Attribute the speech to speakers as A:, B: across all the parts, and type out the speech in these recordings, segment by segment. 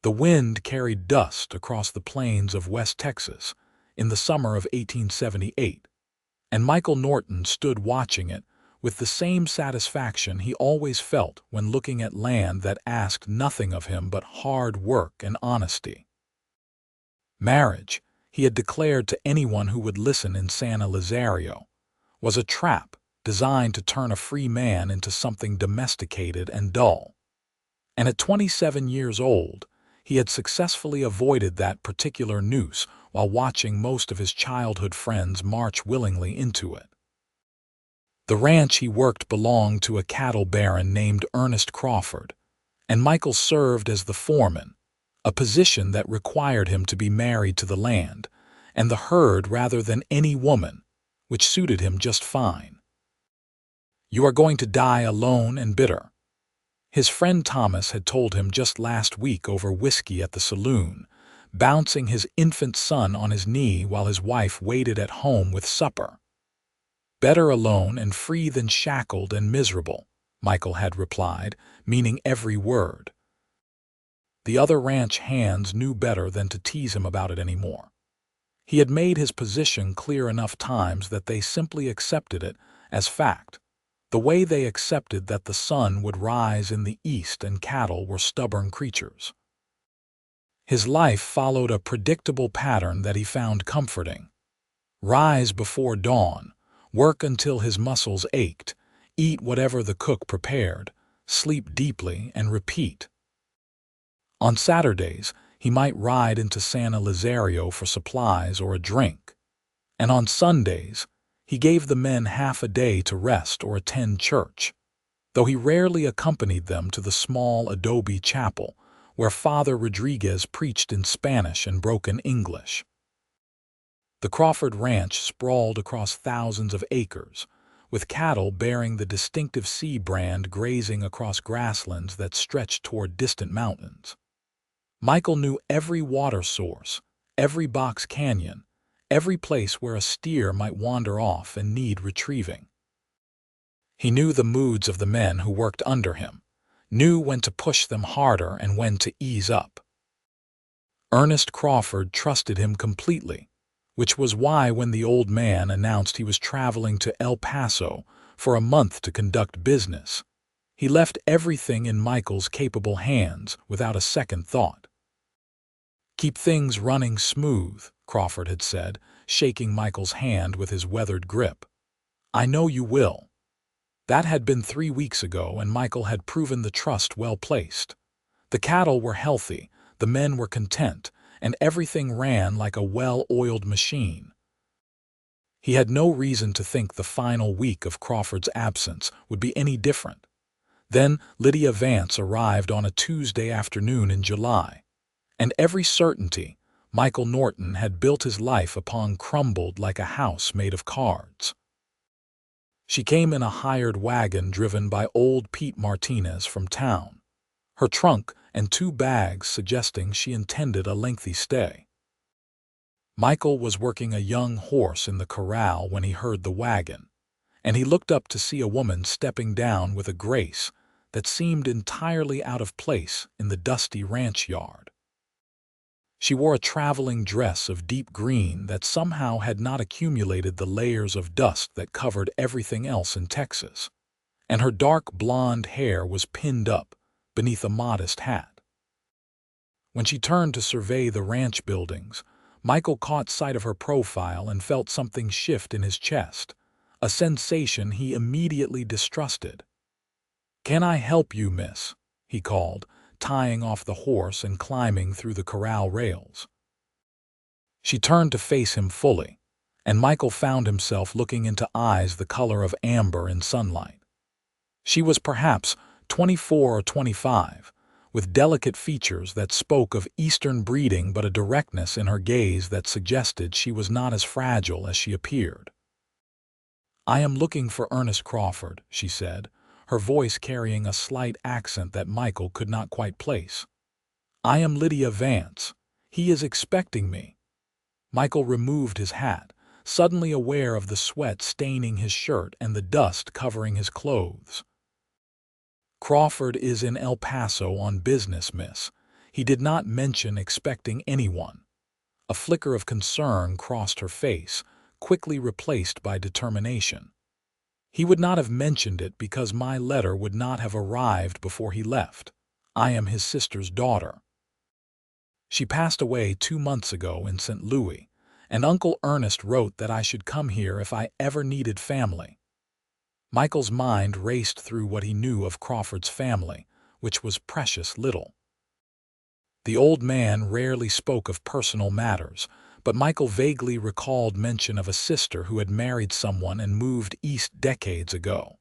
A: The wind carried dust across the plains of West Texas in the summer of 1878, and Michael Norton stood watching it with the same satisfaction he always felt when looking at land that asked nothing of him but hard work and honesty. Marriage, he had declared to anyone who would listen in San Elizario, was a trap designed to turn a free man into something domesticated and dull. And at 27 years old, he had successfully avoided that particular noose while watching most of his childhood friends march willingly into it. The ranch he worked belonged to a cattle baron named Ernest Crawford, and Michael served as the foreman, a position that required him to be married to the land and the herd rather than any woman, which suited him just fine. "You are going to die alone and bitter," his friend Thomas had told him just last week over whiskey at the saloon, bouncing his infant son on his knee while his wife waited at home with supper. "Better alone and free than shackled and miserable," Michael had replied, meaning every word. The other ranch hands knew better than to tease him about it anymore. He had made his position clear enough times that they simply accepted it as fact, the way they accepted that the sun would rise in the east and cattle were stubborn creatures. His life followed a predictable pattern that he found comforting. Rise before dawn, work until his muscles ached, eat whatever the cook prepared, sleep deeply, and repeat. On Saturdays, he might ride into San Elizario for supplies or a drink, and on Sundays, he gave the men half a day to rest or attend church, though he rarely accompanied them to the small adobe chapel where Father Rodriguez preached in Spanish and broken English. The Crawford Ranch sprawled across thousands of acres, with cattle bearing the distinctive C brand grazing across grasslands that stretched toward distant mountains. Michael knew every water source, every box canyon, every place where a steer might wander off and need retrieving. He knew the moods of the men who worked under him, knew when to push them harder and when to ease up. Ernest Crawford trusted him completely, which was why when the old man announced he was traveling to El Paso for a month to conduct business, he left everything in Michael's capable hands without a second thought. "Keep things running smooth," Crawford had said, shaking Michael's hand with his weathered grip. "I know you will." That had been 3 weeks ago, and Michael had proven the trust well placed. The cattle were healthy, the men were content, and everything ran like a well-oiled machine. He had no reason to think the final week of Crawford's absence would be any different. Then Lydia Vance arrived on a Tuesday afternoon in July, and every certainty Michael Norton had built his life upon crumbled like a house made of cards. She came in a hired wagon driven by old Pete Martinez from town, her trunk and 2 bags suggesting she intended a lengthy stay. Michael was working a young horse in the corral when he heard the wagon, and he looked up to see a woman stepping down with a grace that seemed entirely out of place in the dusty ranch yard. She wore a traveling dress of deep green that somehow had not accumulated the layers of dust that covered everything else in Texas, and her dark blonde hair was pinned up beneath a modest hat. When she turned to survey the ranch buildings, Michael caught sight of her profile and felt something shift in his chest, a sensation he immediately distrusted. "Can I help you, miss?" he called, tying off the horse and climbing through the corral rails. She turned to face him fully, and Michael found himself looking into eyes the color of amber in sunlight. She was perhaps 24 or 25, with delicate features that spoke of Eastern breeding but a directness in her gaze that suggested she was not as fragile as she appeared. "I am looking for Ernest Crawford," she said, her voice carrying a slight accent that Michael could not quite place. "I am Lydia Vance. He is expecting me." Michael removed his hat, suddenly aware of the sweat staining his shirt and the dust covering his clothes. "Crawford is in El Paso on business, miss. He did not mention expecting anyone. A flicker of concern crossed her face, quickly replaced by determination. He would not have mentioned it because my letter would not have arrived before he left. I am his sister's daughter. She passed away 2 months ago in St. Louis, and Uncle Ernest wrote that I should come here if I ever needed family. Michael's mind raced through what he knew of Crawford's family, which was precious little. The old man rarely spoke of personal matters, but Michael vaguely recalled mention of a sister who had married someone and moved east decades ago.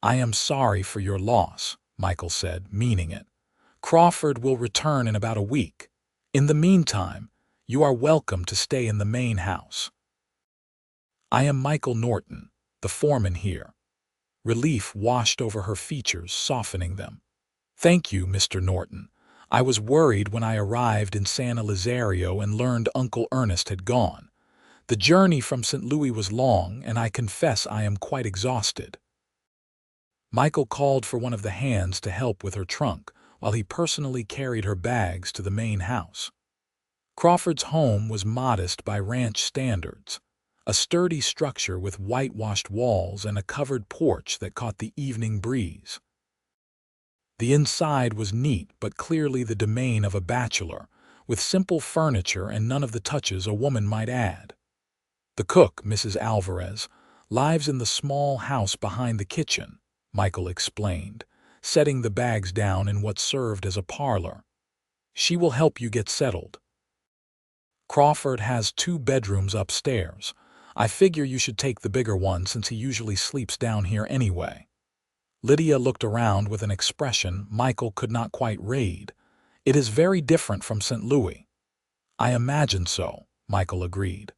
A: "I am sorry for your loss," Michael said, meaning it. "Crawford will return in about a week. In the meantime, you are welcome to stay in the main house. I am Michael Norton, the foreman here." Relief washed over her features, softening them. "Thank you, Mr. Norton. I was worried when I arrived in San Elizario and learned Uncle Ernest had gone. The journey from St. Louis was long, and I confess I am quite exhausted." Michael called for one of the hands to help with her trunk, while he personally carried her bags to the main house. Crawford's home was modest by ranch standards, a sturdy structure with whitewashed walls and a covered porch that caught the evening breeze. The inside was neat but clearly the domain of a bachelor, with simple furniture and none of the touches a woman might add. The cook, Mrs. Alvarez, lives in the small house behind the kitchen, Michael explained, setting the bags down in what served as a parlor. "She will help you get settled. Crawford has 2 bedrooms upstairs. I figure you should take the bigger one since he usually sleeps down here anyway." Lydia looked around with an expression Michael could not quite read. "It is very different from St. Louis." "I imagine so," Michael agreed.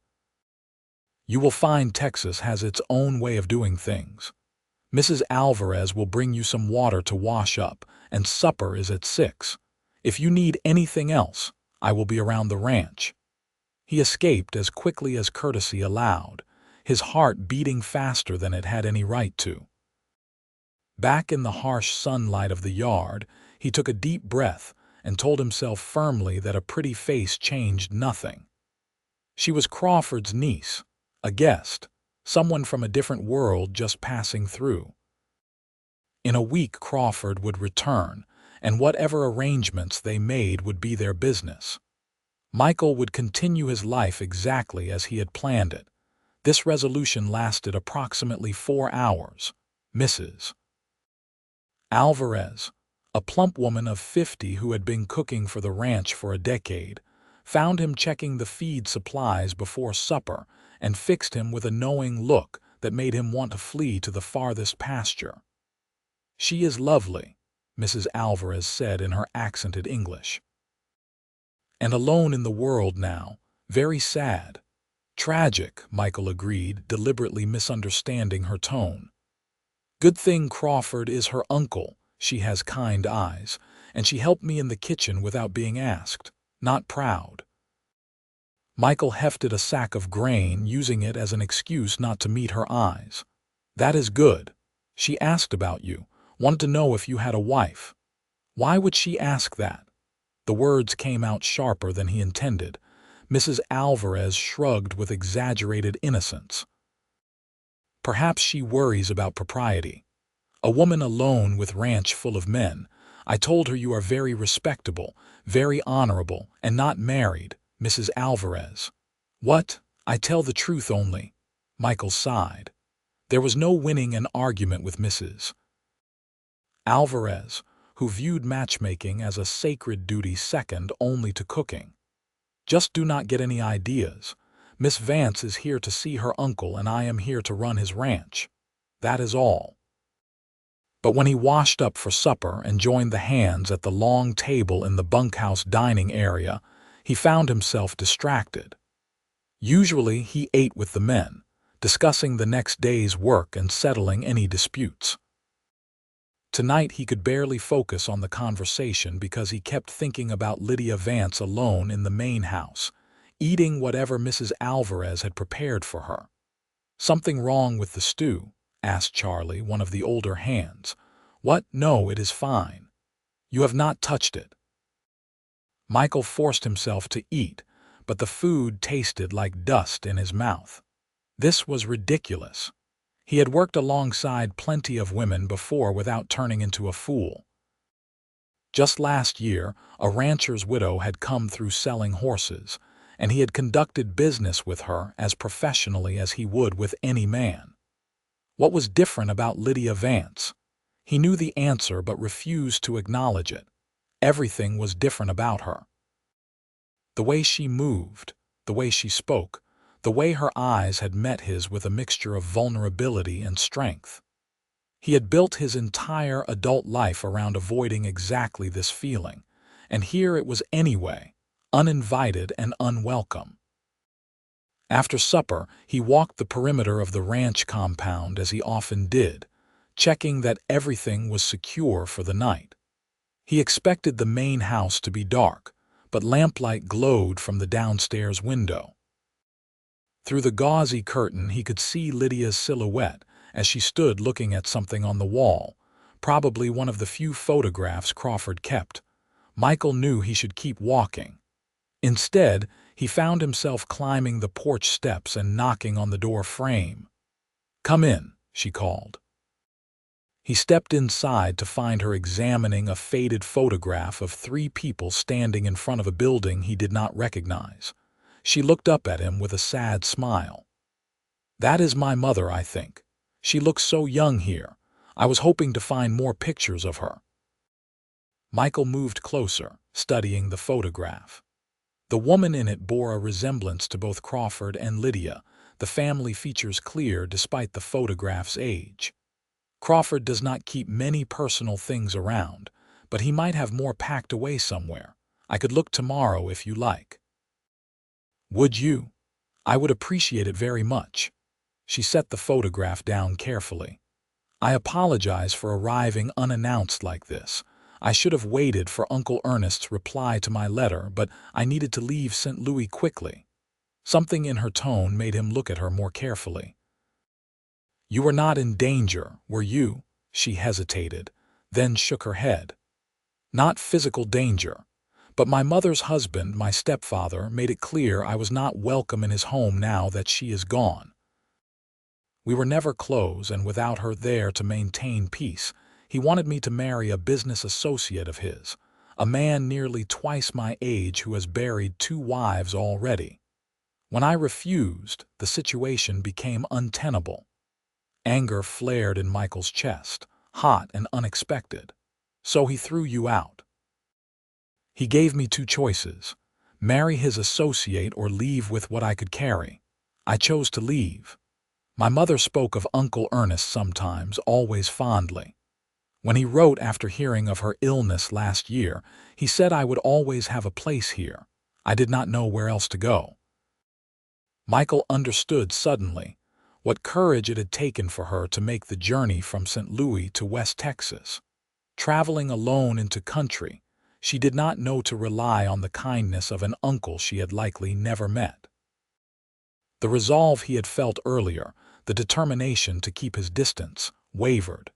A: "You will find Texas has its own way of doing things. Mrs. Alvarez will bring you some water to wash up, and supper is at 6. If you need anything else, I will be around the ranch." He escaped as quickly as courtesy allowed, his heart beating faster than it had any right to. Back in the harsh sunlight of the yard, he took a deep breath and told himself firmly that a pretty face changed nothing. She was Crawford's niece, a guest, someone from a different world just passing through. In a week Crawford would return, and whatever arrangements they made would be their business. Michael would continue his life exactly as he had planned it. This resolution lasted approximately 4 hours. Mrs. Alvarez, a plump woman of 50 who had been cooking for the ranch for a decade, found him checking the feed supplies before supper and fixed him with a knowing look that made him want to flee to the farthest pasture. "She is lovely," Mrs. Alvarez said in her accented English. "And alone in the world now, very sad." "Tragic," Michael agreed, deliberately misunderstanding her tone. "Good thing Crawford is her uncle. She has kind eyes, and she helped me in the kitchen without being asked. Not proud." Michael hefted a sack of grain, using it as an excuse not to meet her eyes. "That is good. She asked about you, wanted to know if you had a wife." "Why would she ask that?" The words came out sharper than he intended. Mrs. Alvarez shrugged with exaggerated innocence. "Perhaps she worries about propriety. A woman alone with ranch full of men. I told her you are very respectable, very honorable, and not married, Mrs. Alvarez." "What? I tell the truth only." Michael sighed. There was no winning an argument with Mrs. Alvarez, who viewed matchmaking as a sacred duty second only to cooking. "Just do not get any ideas. Miss Vance is here to see her uncle and I am here to run his ranch. That is all." But when he washed up for supper and joined the hands at the long table in the bunkhouse dining area, he found himself distracted. Usually he ate with the men, discussing the next day's work and settling any disputes. Tonight he could barely focus on the conversation because he kept thinking about Lydia Vance alone in the main house, eating whatever Mrs. Alvarez had prepared for her. "Something wrong with the stew?" asked Charlie, one of the older hands. "What? No, it is fine. You have not touched it." Michael forced himself to eat, but the food tasted like dust in his mouth. This was ridiculous. He had worked alongside plenty of women before without turning into a fool. Just last year, a rancher's widow had come through selling horses, and he had conducted business with her as professionally as he would with any man. What was different about Lydia Vance? He knew the answer but refused to acknowledge it. Everything was different about her. The way she moved, the way she spoke, the way her eyes had met his with a mixture of vulnerability and strength. He had built his entire adult life around avoiding exactly this feeling, and here it was anyway, uninvited and unwelcome. After supper, he walked the perimeter of the ranch compound as he often did, checking that everything was secure for the night. He expected the main house to be dark, but lamplight glowed from the downstairs window. Through the gauzy curtain he could see Lydia's silhouette as she stood looking at something on the wall, probably one of the few photographs Crawford kept. Michael knew he should keep walking. Instead, he found himself climbing the porch steps and knocking on the door frame. "Come in," she called. He stepped inside to find her examining a faded photograph of three people standing in front of a building he did not recognize. She looked up at him with a sad smile. "That is my mother, I think. She looks so young here. I was hoping to find more pictures of her." Michael moved closer, studying the photograph. The woman in it bore a resemblance to both Crawford and Lydia, the family features clear despite the photograph's age. Crawford does not keep many personal things around, but he might have more packed away somewhere. I could look tomorrow if you like. "Would you? I would appreciate it very much." She set the photograph down carefully. "I apologize for arriving unannounced like this. I should have waited for Uncle Ernest's reply to my letter, but I needed to leave St. Louis quickly." Something in her tone made him look at her more carefully. "You were not in danger, were you?" She hesitated, then shook her head. "Not physical danger, but my mother's husband, my stepfather, made it clear I was not welcome in his home now that she is gone. We were never close, and without her there to maintain peace, he wanted me to marry a business associate of his, a man nearly twice my age who has buried 2 wives already. When I refused, the situation became untenable." Anger flared in Michael's chest, hot and unexpected. "So he threw you out?" "He gave me 2 choices: marry his associate or leave with what I could carry. I chose to leave. My mother spoke of Uncle Ernest sometimes, always fondly. When he wrote after hearing of her illness last year, he said I would always have a place here. I did not know where else to go." Michael understood suddenly what courage it had taken for her to make the journey from St. Louis to West Texas. Traveling alone into country, she did not know to rely on the kindness of an uncle she had likely never met. The resolve he had felt earlier, the determination to keep his distance, wavered.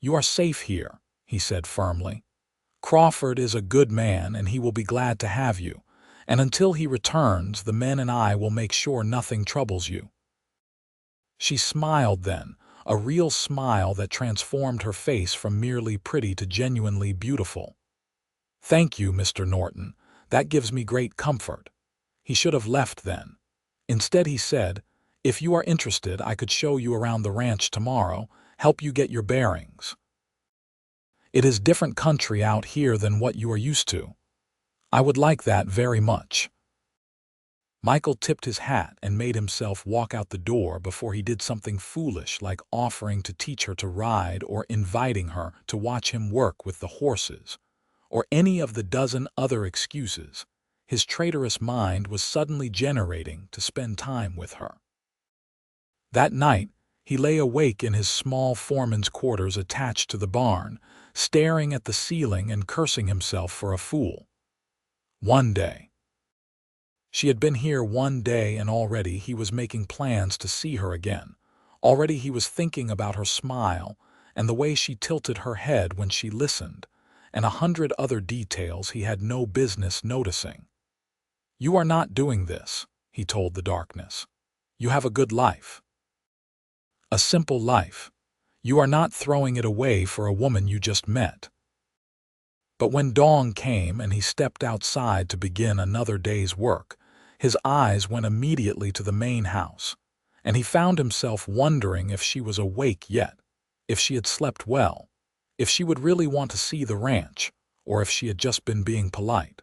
A: "You are safe here," he said firmly. "Crawford is a good man and he will be glad to have you, and until he returns, the men and I will make sure nothing troubles you." She smiled then, a real smile that transformed her face from merely pretty to genuinely beautiful. "Thank you, Mr. Norton. That gives me great comfort." He should have left then. Instead he said, "If you are interested, I could show you around the ranch tomorrow, help you get your bearings. It is different country out here than what you are used to." "I would like that very much." Michael tipped his hat and made himself walk out the door before he did something foolish like offering to teach her to ride or inviting her to watch him work with the horses, or any of the dozen other excuses his traitorous mind was suddenly generating to spend time with her. That night, he lay awake in his small foreman's quarters attached to the barn, staring at the ceiling and cursing himself for a fool. One day. She had been here 1 day and already he was making plans to see her again. Already he was thinking about her smile and the way she tilted her head when she listened, and 100 other details he had no business noticing. "You are not doing this," he told the darkness. "You have a good life. A simple life. You are not throwing it away for a woman you just met." But when dawn came and he stepped outside to begin another day's work, his eyes went immediately to the main house, and he found himself wondering if she was awake yet, if she had slept well, if she would really want to see the ranch, or if she had just been being polite.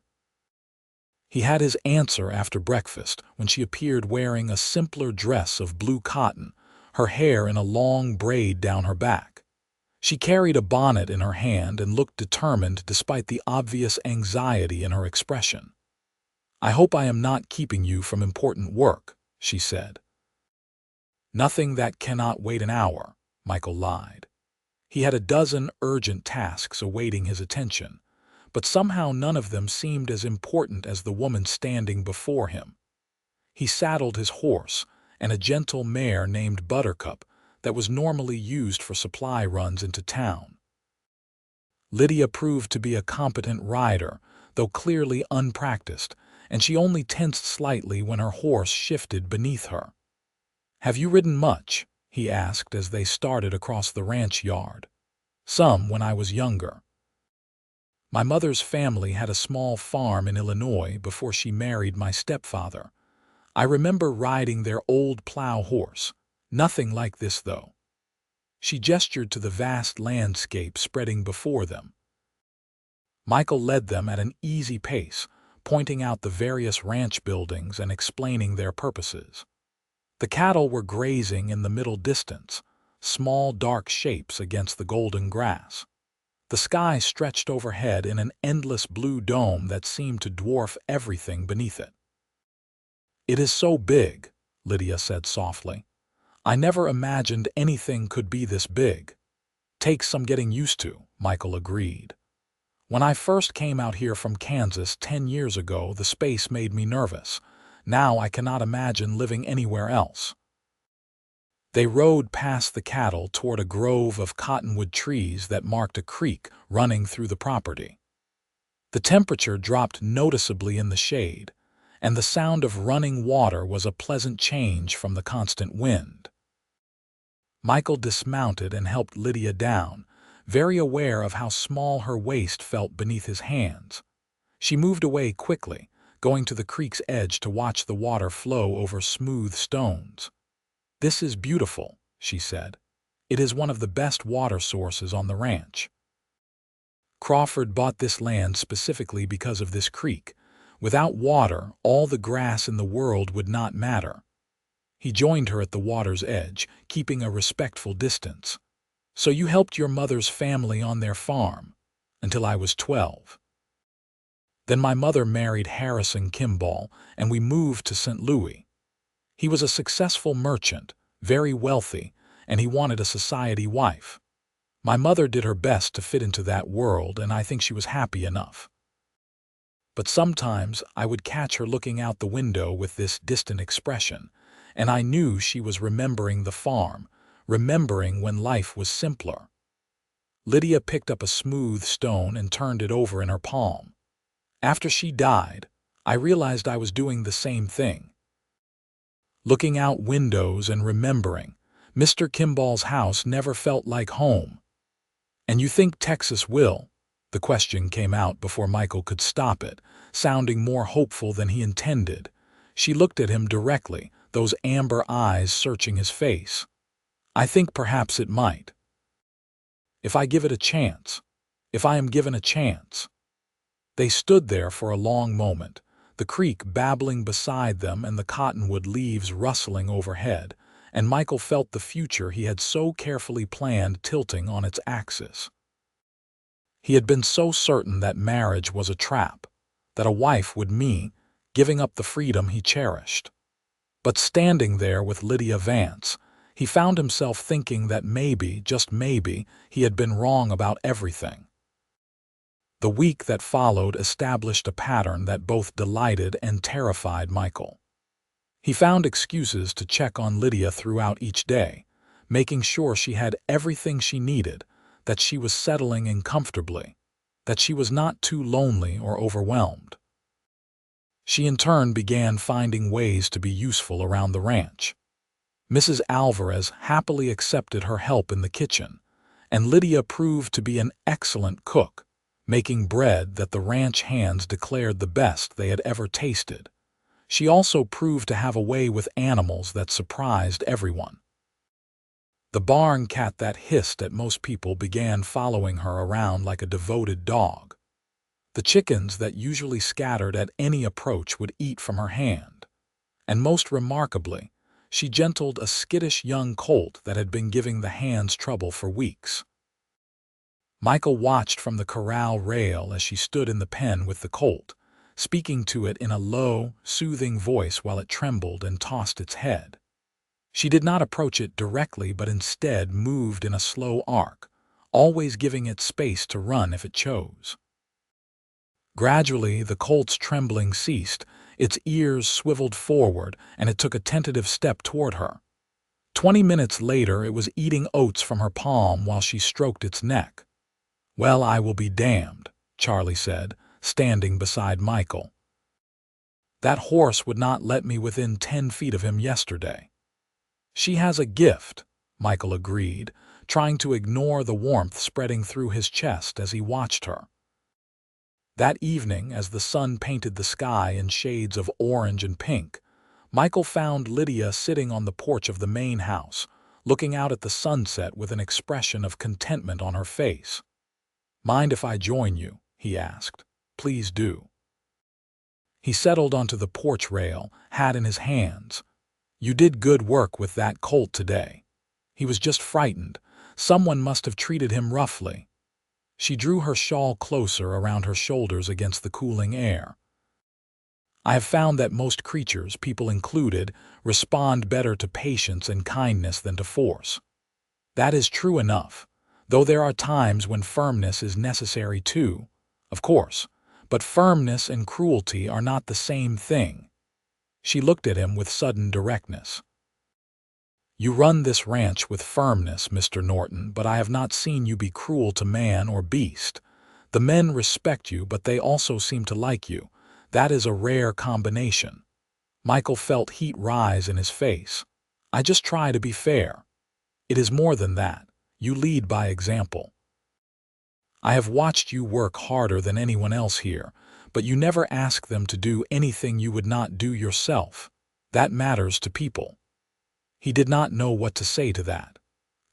A: He had his answer after breakfast when she appeared wearing a simpler dress of blue cotton, her hair in a long braid down her back. She carried a bonnet in her hand and looked determined despite the obvious anxiety in her expression. "I hope I am not keeping you from important work," she said. "Nothing that cannot wait an hour," Michael lied. He had a dozen urgent tasks awaiting his attention, but somehow none of them seemed as important as the woman standing before him. He saddled his horse, and a gentle mare named Buttercup that was normally used for supply runs into town. Lydia proved to be a competent rider, though clearly unpracticed, and she only tensed slightly when her horse shifted beneath her. "Have you ridden much?" he asked as they started across the ranch yard. "Some when I was younger. My mother's family had a small farm in Illinois before she married my stepfather. I remember riding their old plow horse. Nothing like this, though." She gestured to the vast landscape spreading before them. Michael led them at an easy pace, pointing out the various ranch buildings and explaining their purposes. The cattle were grazing in the middle distance, small dark shapes against the golden grass. The sky stretched overhead in an endless blue dome that seemed to dwarf everything beneath it. "It is so big," Lydia said softly. "I never imagined anything could be this big." "Takes some getting used to," Michael agreed. "When I first came out here from Kansas 10 years ago, the space made me nervous. Now I cannot imagine living anywhere else." They rode past the cattle toward a grove of cottonwood trees that marked a creek running through the property. The temperature dropped noticeably in the shade, and the sound of running water was a pleasant change from the constant wind. Michael dismounted and helped Lydia down, very aware of how small her waist felt beneath his hands. She moved away quickly, going to the creek's edge to watch the water flow over smooth stones. "This is beautiful," she said. "It is one of the best water sources on the ranch." Crawford bought this land specifically because of this creek. Without water, all the grass in the world would not matter. He joined her at the water's edge, keeping a respectful distance. "So you helped your mother's family on their farm?" "Until I was 12. Then my mother married Harrison Kimball, and we moved to St. Louis. He was a successful merchant, very wealthy, and he wanted a society wife. My mother did her best to fit into that world, and I think she was happy enough. But sometimes I would catch her looking out the window with this distant expression, and I knew she was remembering the farm, remembering when life was simpler." Lydia picked up a smooth stone and turned it over in her palm. "After she died, I realized I was doing the same thing. Looking out windows and remembering, Mr. Kimball's house never felt like home." "And you think Texas will?" The question came out before Michael could stop it, sounding more hopeful than he intended. She looked at him directly, those amber eyes searching his face. "I think perhaps it might. If I give it a chance. If I am given a chance." They stood there for a long moment, the creek babbling beside them and the cottonwood leaves rustling overhead, and Michael felt the future he had so carefully planned tilting on its axis. He had been so certain that marriage was a trap, that a wife would mean giving up the freedom he cherished. But standing there with Lydia Vance, he found himself thinking that maybe, just maybe, he had been wrong about everything. The week that followed established a pattern that both delighted and terrified Michael. He found excuses to check on Lydia throughout each day, making sure she had everything she needed, that she was settling in comfortably, that she was not too lonely or overwhelmed. She in turn began finding ways to be useful around the ranch. Mrs. Alvarez happily accepted her help in the kitchen, and Lydia proved to be an excellent cook, making bread that the ranch hands declared the best they had ever tasted. She also proved to have a way with animals that surprised everyone. The barn cat that hissed at most people began following her around like a devoted dog. The chickens that usually scattered at any approach would eat from her hand. And most remarkably, she gentled a skittish young colt that had been giving the hands trouble for weeks. Michael watched from the corral rail as she stood in the pen with the colt, speaking to it in a low, soothing voice while it trembled and tossed its head. She did not approach it directly but instead moved in a slow arc, always giving it space to run if it chose. Gradually, the colt's trembling ceased, its ears swiveled forward, and it took a tentative step toward her. 20 minutes later, it was eating oats from her palm while she stroked its neck. "Well, I will be damned," Charlie said, standing beside Michael. "That horse would not let me within 10 feet of him yesterday." "She has a gift," Michael agreed, trying to ignore the warmth spreading through his chest as he watched her. That evening, as the sun painted the sky in shades of orange and pink, Michael found Lydia sitting on the porch of the main house, looking out at the sunset with an expression of contentment on her face. "Mind if I join you?" he asked. "Please do." He settled onto the porch rail, hat in his hands. "You did good work with that colt today. He was just frightened. Someone must have treated him roughly." She drew her shawl closer around her shoulders against the cooling air. "I have found that most creatures, people included, respond better to patience and kindness than to force. That is true enough, though there are times when firmness is necessary too, of course, but firmness and cruelty are not the same thing." She looked at him with sudden directness. "You run this ranch with firmness, Mr. Norton, but I have not seen you be cruel to man or beast. The men respect you, but they also seem to like you. That is a rare combination." Michael felt heat rise in his face. "I just try to be fair." "It is more than that. You lead by example. I have watched you work harder than anyone else here, but you never ask them to do anything you would not do yourself. That matters to people." He did not know what to say to that.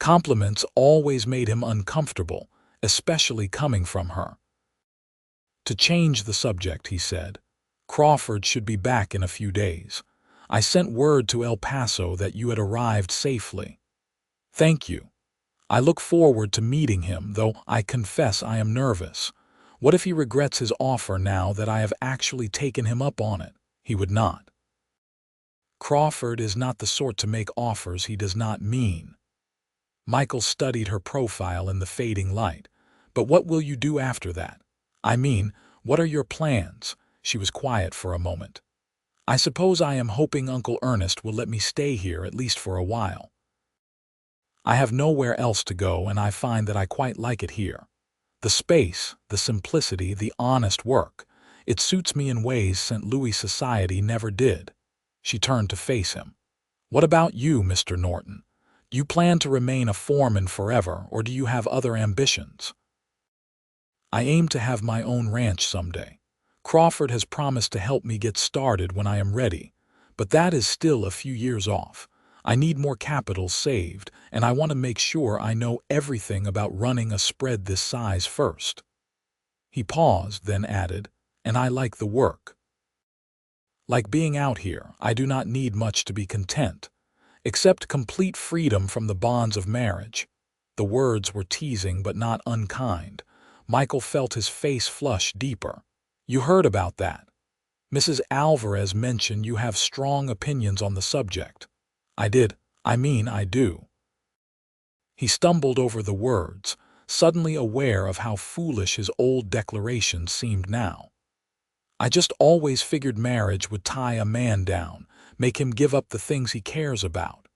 A: Compliments always made him uncomfortable, especially coming from her. "To change the subject," he said, "Crawford should be back in a few days. I sent word to El Paso that you had arrived safely." "Thank you. I look forward to meeting him, though I confess I am nervous. What if he regrets his offer now that I have actually taken him up on it?" "He would not. Crawford is not the sort to make offers he does not mean." Michael studied her profile in the fading light. "But what will you do after that? I mean, what are your plans?" She was quiet for a moment. "I suppose I am hoping Uncle Ernest will let me stay here at least for a while. I have nowhere else to go, and I find that I quite like it here. The space, the simplicity, the honest work. It suits me in ways St. Louis society never did." She turned to face him. "What about you, Mr. Norton? Do you plan to remain a foreman forever, or do you have other ambitions?" "I aim to have my own ranch someday. Crawford has promised to help me get started when I am ready, but that is still a few years off. I need more capital saved, and I want to make sure I know everything about running a spread this size first." He paused, then added, "And I like the work. Like being out here, I do not need much to be content, except complete freedom from the bonds of marriage." The words were teasing but not unkind. Michael felt his face flush deeper. "You heard about that. Mrs. Alvarez mentioned you have strong opinions on the subject." "I did. I mean, I do." He stumbled over the words, suddenly aware of how foolish his old declarations seemed now. "I just always figured marriage would tie a man down, make him give up the things he cares about."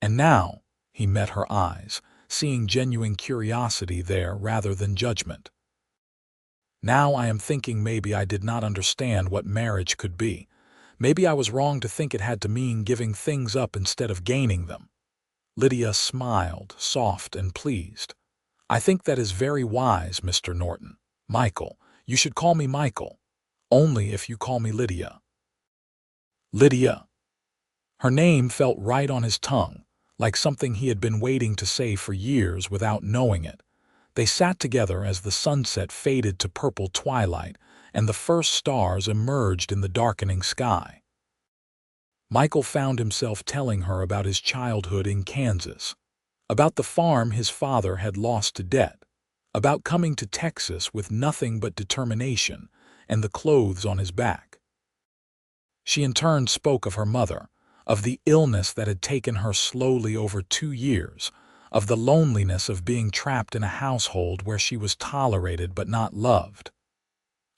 A: And now, he met her eyes, seeing genuine curiosity there rather than judgment. Now I am thinking maybe I did not understand what marriage could be. Maybe I was wrong to think it had to mean giving things up instead of gaining them." Lydia smiled, soft and pleased. "I think that is very wise, Mr. Norton. Michael, you should call me Michael. Only if you call me Lydia." Lydia. Her name felt right on his tongue, like something he had been waiting to say for years without knowing it. They sat together as the sunset faded to purple twilight and the first stars emerged in the darkening sky. Michael found himself telling her about his childhood in Kansas, about the farm his father had lost to debt, about coming to Texas with nothing but determination and the clothes on his back. She in turn spoke of her mother, of the illness that had taken her slowly over 2 years, of the loneliness of being trapped in a household where she was tolerated but not loved.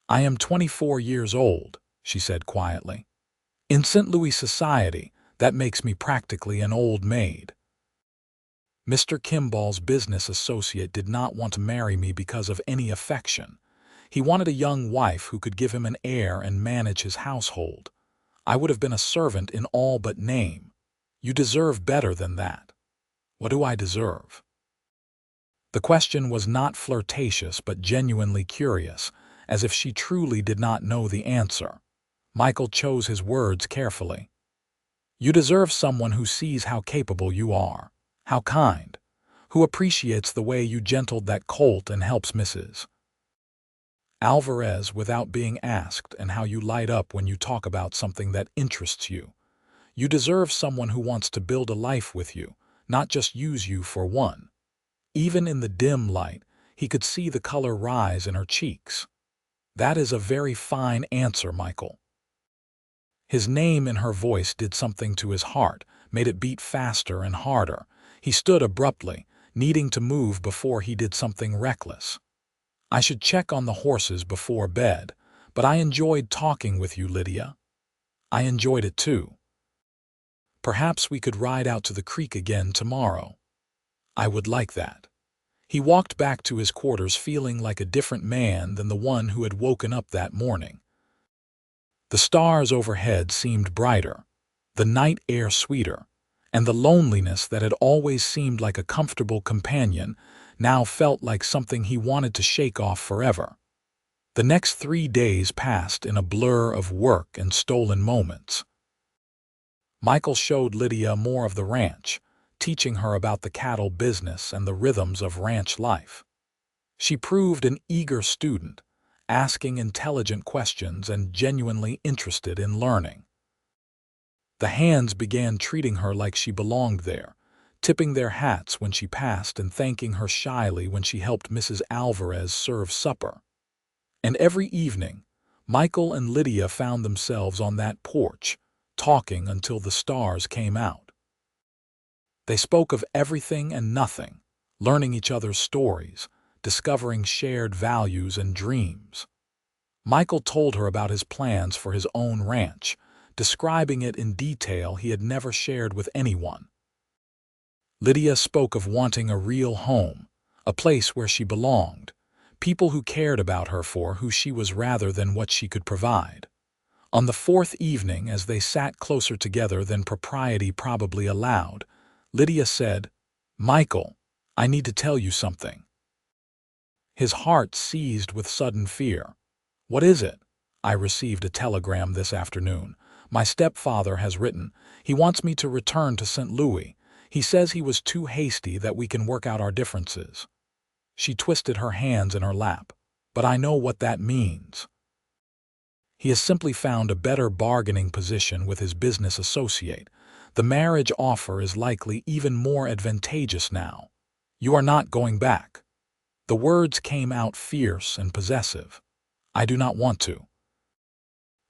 A: "I am 24 years old," she said quietly. "In St. Louis society, that makes me practically an old maid. Mr. Kimball's business associate did not want to marry me because of any affection. He wanted a young wife who could give him an heir and manage his household. I would have been a servant in all but name. You deserve better than that." "What do I deserve?" The question was not flirtatious but genuinely curious, as if she truly did not know the answer. Michael chose his words carefully. "You deserve someone who sees how capable you are, how kind, who appreciates the way you gentled that colt and helps Mrs. Alvarez without being asked and how you light up when you talk about something that interests you. You deserve someone who wants to build a life with you, not just use you for one." Even in the dim light, he could see the color rise in her cheeks. "That is a very fine answer, Michael." His name in her voice did something to his heart, made it beat faster and harder. He stood abruptly, needing to move before he did something reckless. "I should check on the horses before bed, but I enjoyed talking with you, Lydia." "I enjoyed it too. Perhaps we could ride out to the creek again tomorrow." "I would like that." He walked back to his quarters feeling like a different man than the one who had woken up that morning. The stars overhead seemed brighter, the night air sweeter, and the loneliness that had always seemed like a comfortable companion now felt like something he wanted to shake off forever. The next 3 days passed in a blur of work and stolen moments. Michael showed Lydia more of the ranch, teaching her about the cattle business and the rhythms of ranch life. She proved an eager student, asking intelligent questions and genuinely interested in learning. The hands began treating her like she belonged there, tipping their hats when she passed and thanking her shyly when she helped Mrs. Alvarez serve supper. And every evening, Michael and Lydia found themselves on that porch, talking until the stars came out. They spoke of everything and nothing, learning each other's stories, discovering shared values and dreams. Michael told her about his plans for his own ranch, describing it in detail he had never shared with anyone. Lydia spoke of wanting a real home, a place where she belonged, people who cared about her for who she was rather than what she could provide. On the 4th evening, as they sat closer together than propriety probably allowed, Lydia said, "Michael, I need to tell you something." His heart seized with sudden fear. "What is it?" "I received a telegram this afternoon. My stepfather has written. He wants me to return to St. Louis. He says he was too hasty, that we can work out our differences." She twisted her hands in her lap. "But I know what that means." "He has simply found a better bargaining position with his business associate. The marriage offer is likely even more advantageous now. You are not going back." The words came out fierce and possessive. "I do not want to.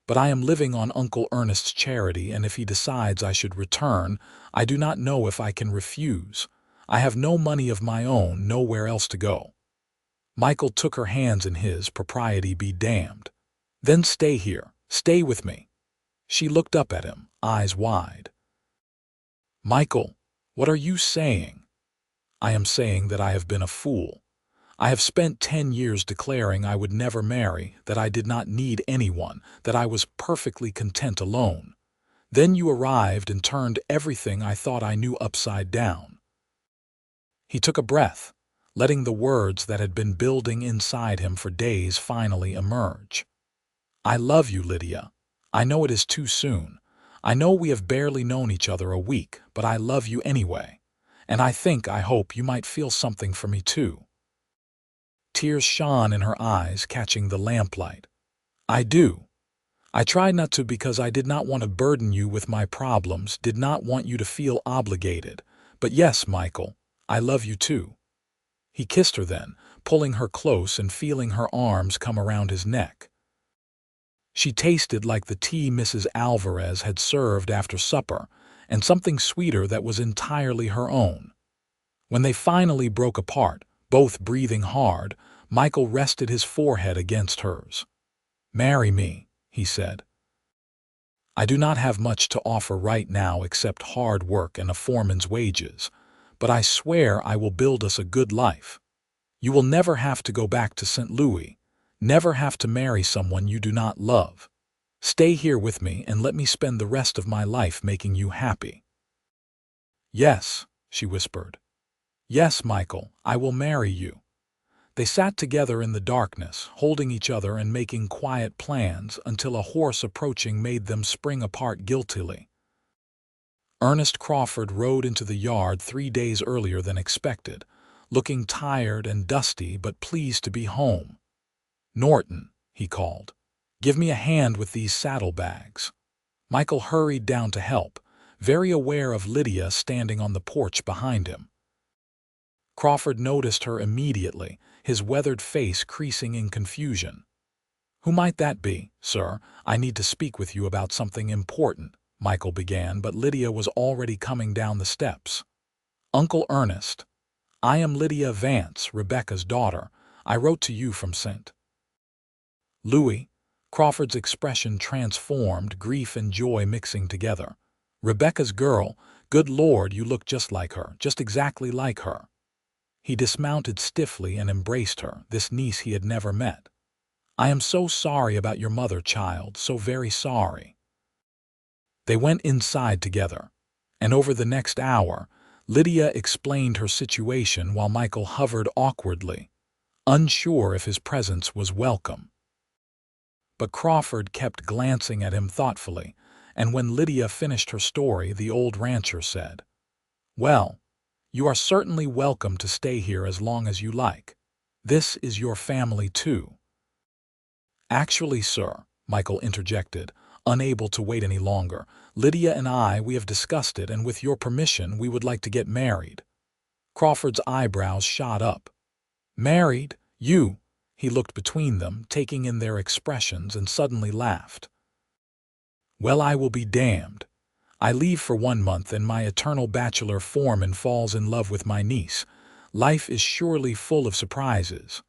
A: But I am living on Uncle Ernest's charity, and if he decides I should return, I do not know if I can refuse. I have no money of my own, nowhere else to go." Michael took her hands in his, propriety be damned. "Then stay here, stay with me." She looked up at him, eyes wide. "Michael, what are you saying?" "I am saying that I have been a fool. I have spent 10 years declaring I would never marry, that I did not need anyone, that I was perfectly content alone. Then you arrived and turned everything I thought I knew upside down." He took a breath, letting the words that had been building inside him for days finally emerge. "I love you, Lydia. I know it is too soon. I know we have barely known each other a week, but I love you anyway. And I hope you might feel something for me too." Tears shone in her eyes, catching the lamplight. "I do. I tried not to because I did not want to burden you with my problems, did not want you to feel obligated. But yes, Michael, I love you too." He kissed her then, pulling her close and feeling her arms come around his neck. She tasted like the tea Mrs. Alvarez had served after supper, and something sweeter that was entirely her own. When they finally broke apart, both breathing hard, Michael rested his forehead against hers. "Marry me," he said. "I do not have much to offer right now except hard work and a foreman's wages, but I swear I will build us a good life. You will never have to go back to St. Louis, never have to marry someone you do not love. Stay here with me and let me spend the rest of my life making you happy." "Yes," she whispered. "Yes, Michael, I will marry you." They sat together in the darkness, holding each other and making quiet plans until a horse approaching made them spring apart guiltily. Ernest Crawford rode into the yard 3 days earlier than expected, looking tired and dusty but pleased to be home. "Norton," he called, "give me a hand with these saddlebags." Michael hurried down to help, very aware of Lydia standing on the porch behind him. Crawford noticed her immediately, his weathered face creasing in confusion. "Who might that be, sir? I need to speak with you about something important," Michael began, but Lydia was already coming down the steps. "Uncle Ernest, I am Lydia Vance, Rebecca's daughter. I wrote to you from St. Louis." Crawford's expression transformed, grief and joy mixing together. "Rebecca's girl? Good Lord, you look just like her, just exactly like her." He dismounted stiffly and embraced her, this niece he had never met. "I am so sorry about your mother, child, so very sorry." They went inside together, and over the next hour, Lydia explained her situation while Michael hovered awkwardly, unsure if his presence was welcome. But Crawford kept glancing at him thoughtfully, and when Lydia finished her story, the old rancher said, "Well, you are certainly welcome to stay here as long as you like. This is your family too." "Actually, sir," Michael interjected, unable to wait any longer, "Lydia and we have discussed it, and with your permission, we would like to get married." Crawford's eyebrows shot up. "Married? You?" He looked between them, taking in their expressions, and suddenly laughed. "Well, I will be damned. I leave for 1 month and my eternal bachelor foreman falls in love with my niece. Life is surely full of surprises."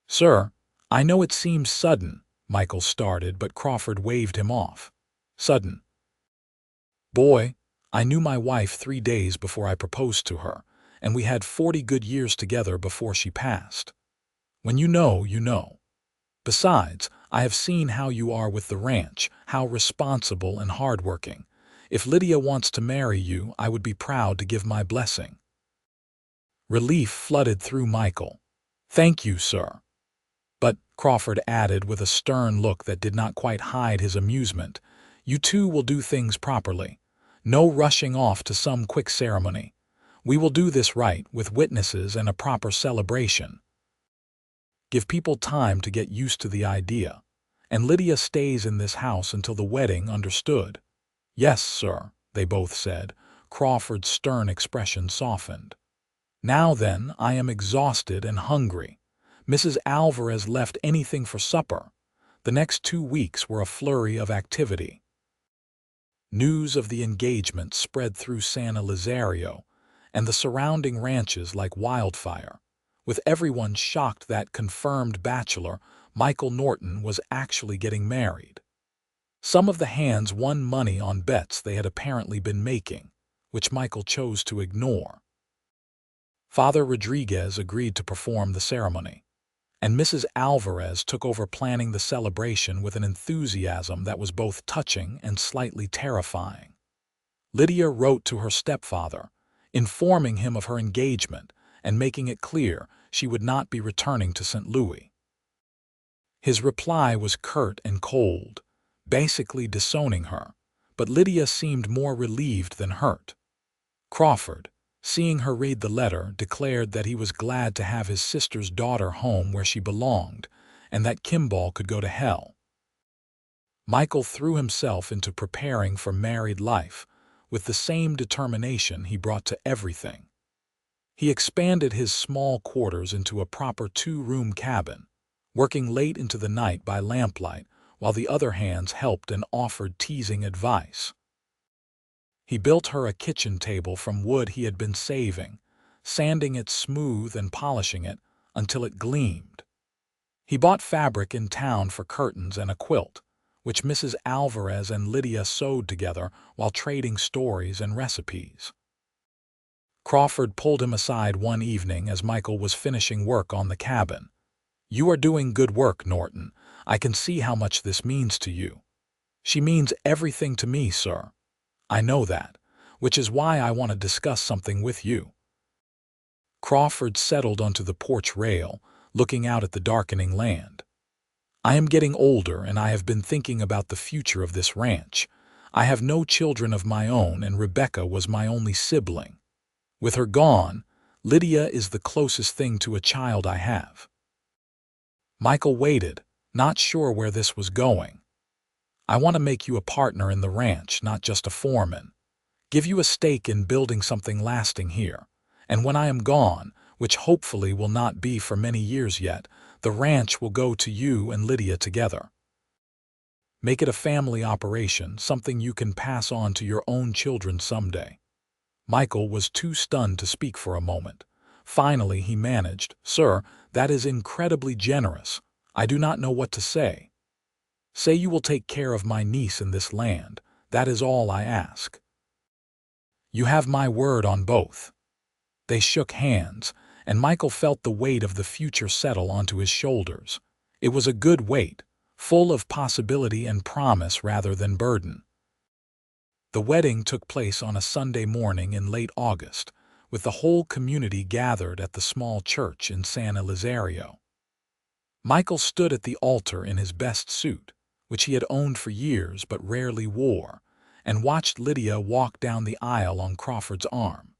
A: "Sir, I know it seems sudden," Michael started, but Crawford waved him off. "Sudden? Boy, I knew my wife 3 days before I proposed to her, and we had 40 good years together before she passed. When you know, you know. Besides, I have seen how you are with the ranch, how responsible and hardworking. If Lydia wants to marry you, I would be proud to give my blessing." Relief flooded through Michael. "Thank you, sir." "But," Crawford added with a stern look that did not quite hide his amusement, "you two will do things properly. No rushing off to some quick ceremony. We will do this right, with witnesses and a proper celebration. Give people time to get used to the idea. And Lydia stays in this house until the wedding, understood?" "Yes, sir," they both said. Crawford's stern expression softened. "Now then, I am exhausted and hungry. Mrs. Alvarez left anything for supper." The next 2 weeks were a flurry of activity. News of the engagement spread through San Elizario and the surrounding ranches like wildfire, with everyone shocked that confirmed bachelor Michael Norton was actually getting married. Some of the hands won money on bets they had apparently been making, which Michael chose to ignore. Father Rodriguez agreed to perform the ceremony, and Mrs. Alvarez took over planning the celebration with an enthusiasm that was both touching and slightly terrifying. Lydia wrote to her stepfather, informing him of her engagement and making it clear she would not be returning to St. Louis. His reply was curt and cold, basically disowning her, but Lydia seemed more relieved than hurt. Crawford, seeing her read the letter, declared that he was glad to have his sister's daughter home where she belonged, and that Kimball could go to hell. Michael threw himself into preparing for married life, with the same determination he brought to everything. He expanded his small quarters into a proper 2-room cabin, working late into the night by lamplight, while the other hands helped and offered teasing advice. He built her a kitchen table from wood he had been saving, sanding it smooth and polishing it until it gleamed. He bought fabric in town for curtains and a quilt, which Mrs. Alvarez and Lydia sewed together while trading stories and recipes. Crawford pulled him aside one evening as Michael was finishing work on the cabin. "You are doing good work, Norton. I can see how much this means to you." "She means everything to me, sir." "I know that, which is why I want to discuss something with you." Crawford settled onto the porch rail, looking out at the darkening land. "I am getting older and I have been thinking about the future of this ranch. I have no children of my own and Rebecca was my only sibling. With her gone, Lydia is the closest thing to a child I have." Michael waited, not sure where this was going. "I want to make you a partner in the ranch, not just a foreman. Give you a stake in building something lasting here. And when I am gone, which hopefully will not be for many years yet, the ranch will go to you and Lydia together. Make it a family operation, something you can pass on to your own children someday." Michael was too stunned to speak for a moment. Finally he managed, "Sir, that is incredibly generous. I do not know what to say. Say you will take care of my niece in this land. That is all I ask." "You have my word on both." They shook hands, and Michael felt the weight of the future settle onto his shoulders. It was a good weight, full of possibility and promise rather than burden. The wedding took place on a Sunday morning in late August, with the whole community gathered at the small church in San Elizario. Michael stood at the altar in his best suit, which he had owned for years but rarely wore, and watched Lydia walk down the aisle on Crawford's arm.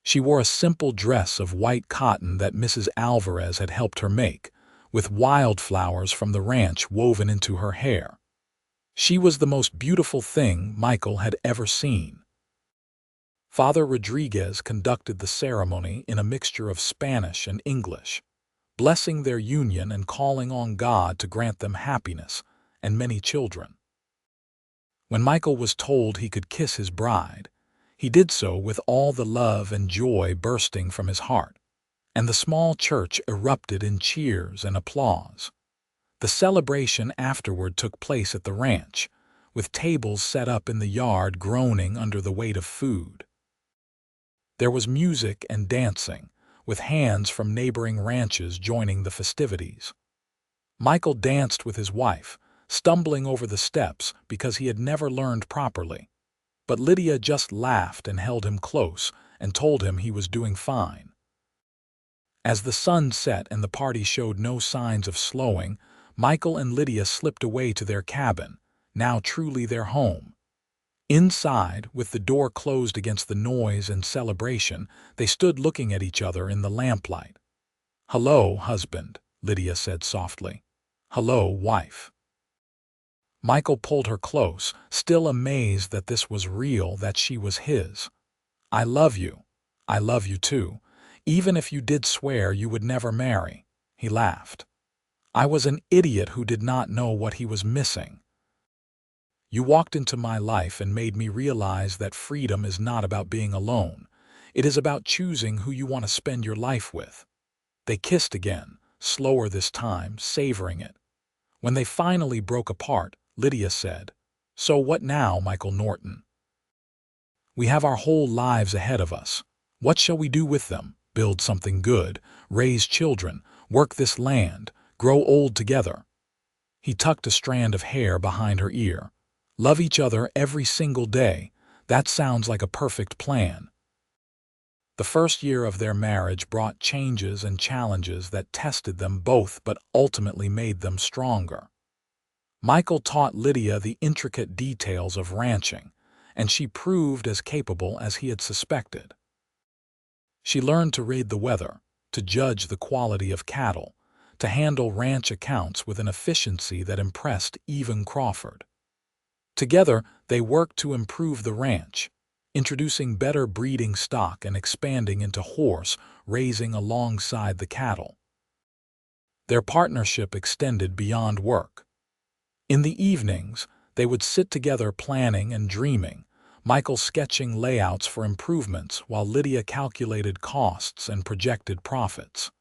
A: She wore a simple dress of white cotton that Mrs. Alvarez had helped her make, with wildflowers from the ranch woven into her hair. She was the most beautiful thing Michael had ever seen. Father Rodriguez conducted the ceremony in a mixture of Spanish and English, blessing their union and calling on God to grant them happiness and many children. When Michael was told he could kiss his bride, he did so with all the love and joy bursting from his heart, and the small church erupted in cheers and applause. The celebration afterward took place at the ranch, with tables set up in the yard groaning under the weight of food. There was music and dancing, with hands from neighboring ranches joining the festivities. Michael danced with his wife, stumbling over the steps because he had never learned properly. But Lydia just laughed and held him close and told him he was doing fine. As the sun set and the party showed no signs of slowing, Michael and Lydia slipped away to their cabin, now truly their home. Inside, with the door closed against the noise and celebration, they stood looking at each other in the lamplight. "Hello, husband," Lydia said softly. "Hello, wife." Michael pulled her close, still amazed that this was real, that she was his. "I love you. I love you too, even if you did swear you would never marry," he laughed. "I was an idiot who did not know what he was missing. You walked into my life and made me realize that freedom is not about being alone. It is about choosing who you want to spend your life with." They kissed again, slower this time, savoring it. When they finally broke apart, Lydia said, "So what now, Michael Norton?" "We have our whole lives ahead of us. What shall we do with them? Build something good, raise children, work this land, grow old together. He tucked a strand of hair behind her ear. Love each other every single day. That sounds like a perfect plan. The first year of their marriage brought changes and challenges that tested them both but ultimately made them stronger. Michael taught Lydia the intricate details of ranching, and she proved as capable as he had suspected. She learned to read the weather, to judge the quality of cattle, to handle ranch accounts with an efficiency that impressed even Crawford. Together, they worked to improve the ranch, introducing better breeding stock and expanding into horse raising alongside the cattle. Their partnership extended beyond work. In the evenings, they would sit together planning and dreaming, Michael sketching layouts for improvements while Lydia calculated costs and projected profits.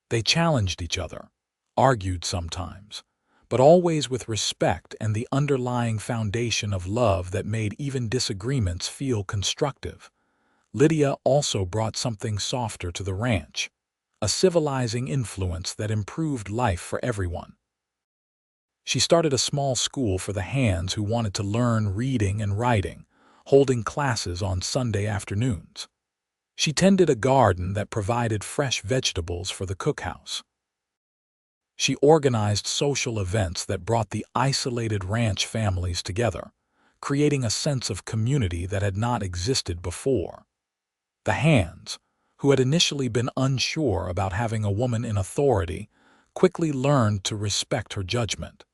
A: They challenged each other, argued sometimes, but always with respect and the underlying foundation of love that made even disagreements feel constructive. Lydia also brought something softer to the ranch, a civilizing influence that improved life for everyone. She started a small school for the hands who wanted to learn reading and writing, holding classes on Sunday afternoons. She tended a garden that provided fresh vegetables for the cookhouse. She organized social events that brought the isolated ranch families together, creating a sense of community that had not existed before. The hands, who had initially been unsure about having a woman in authority, quickly learned to respect her judgment.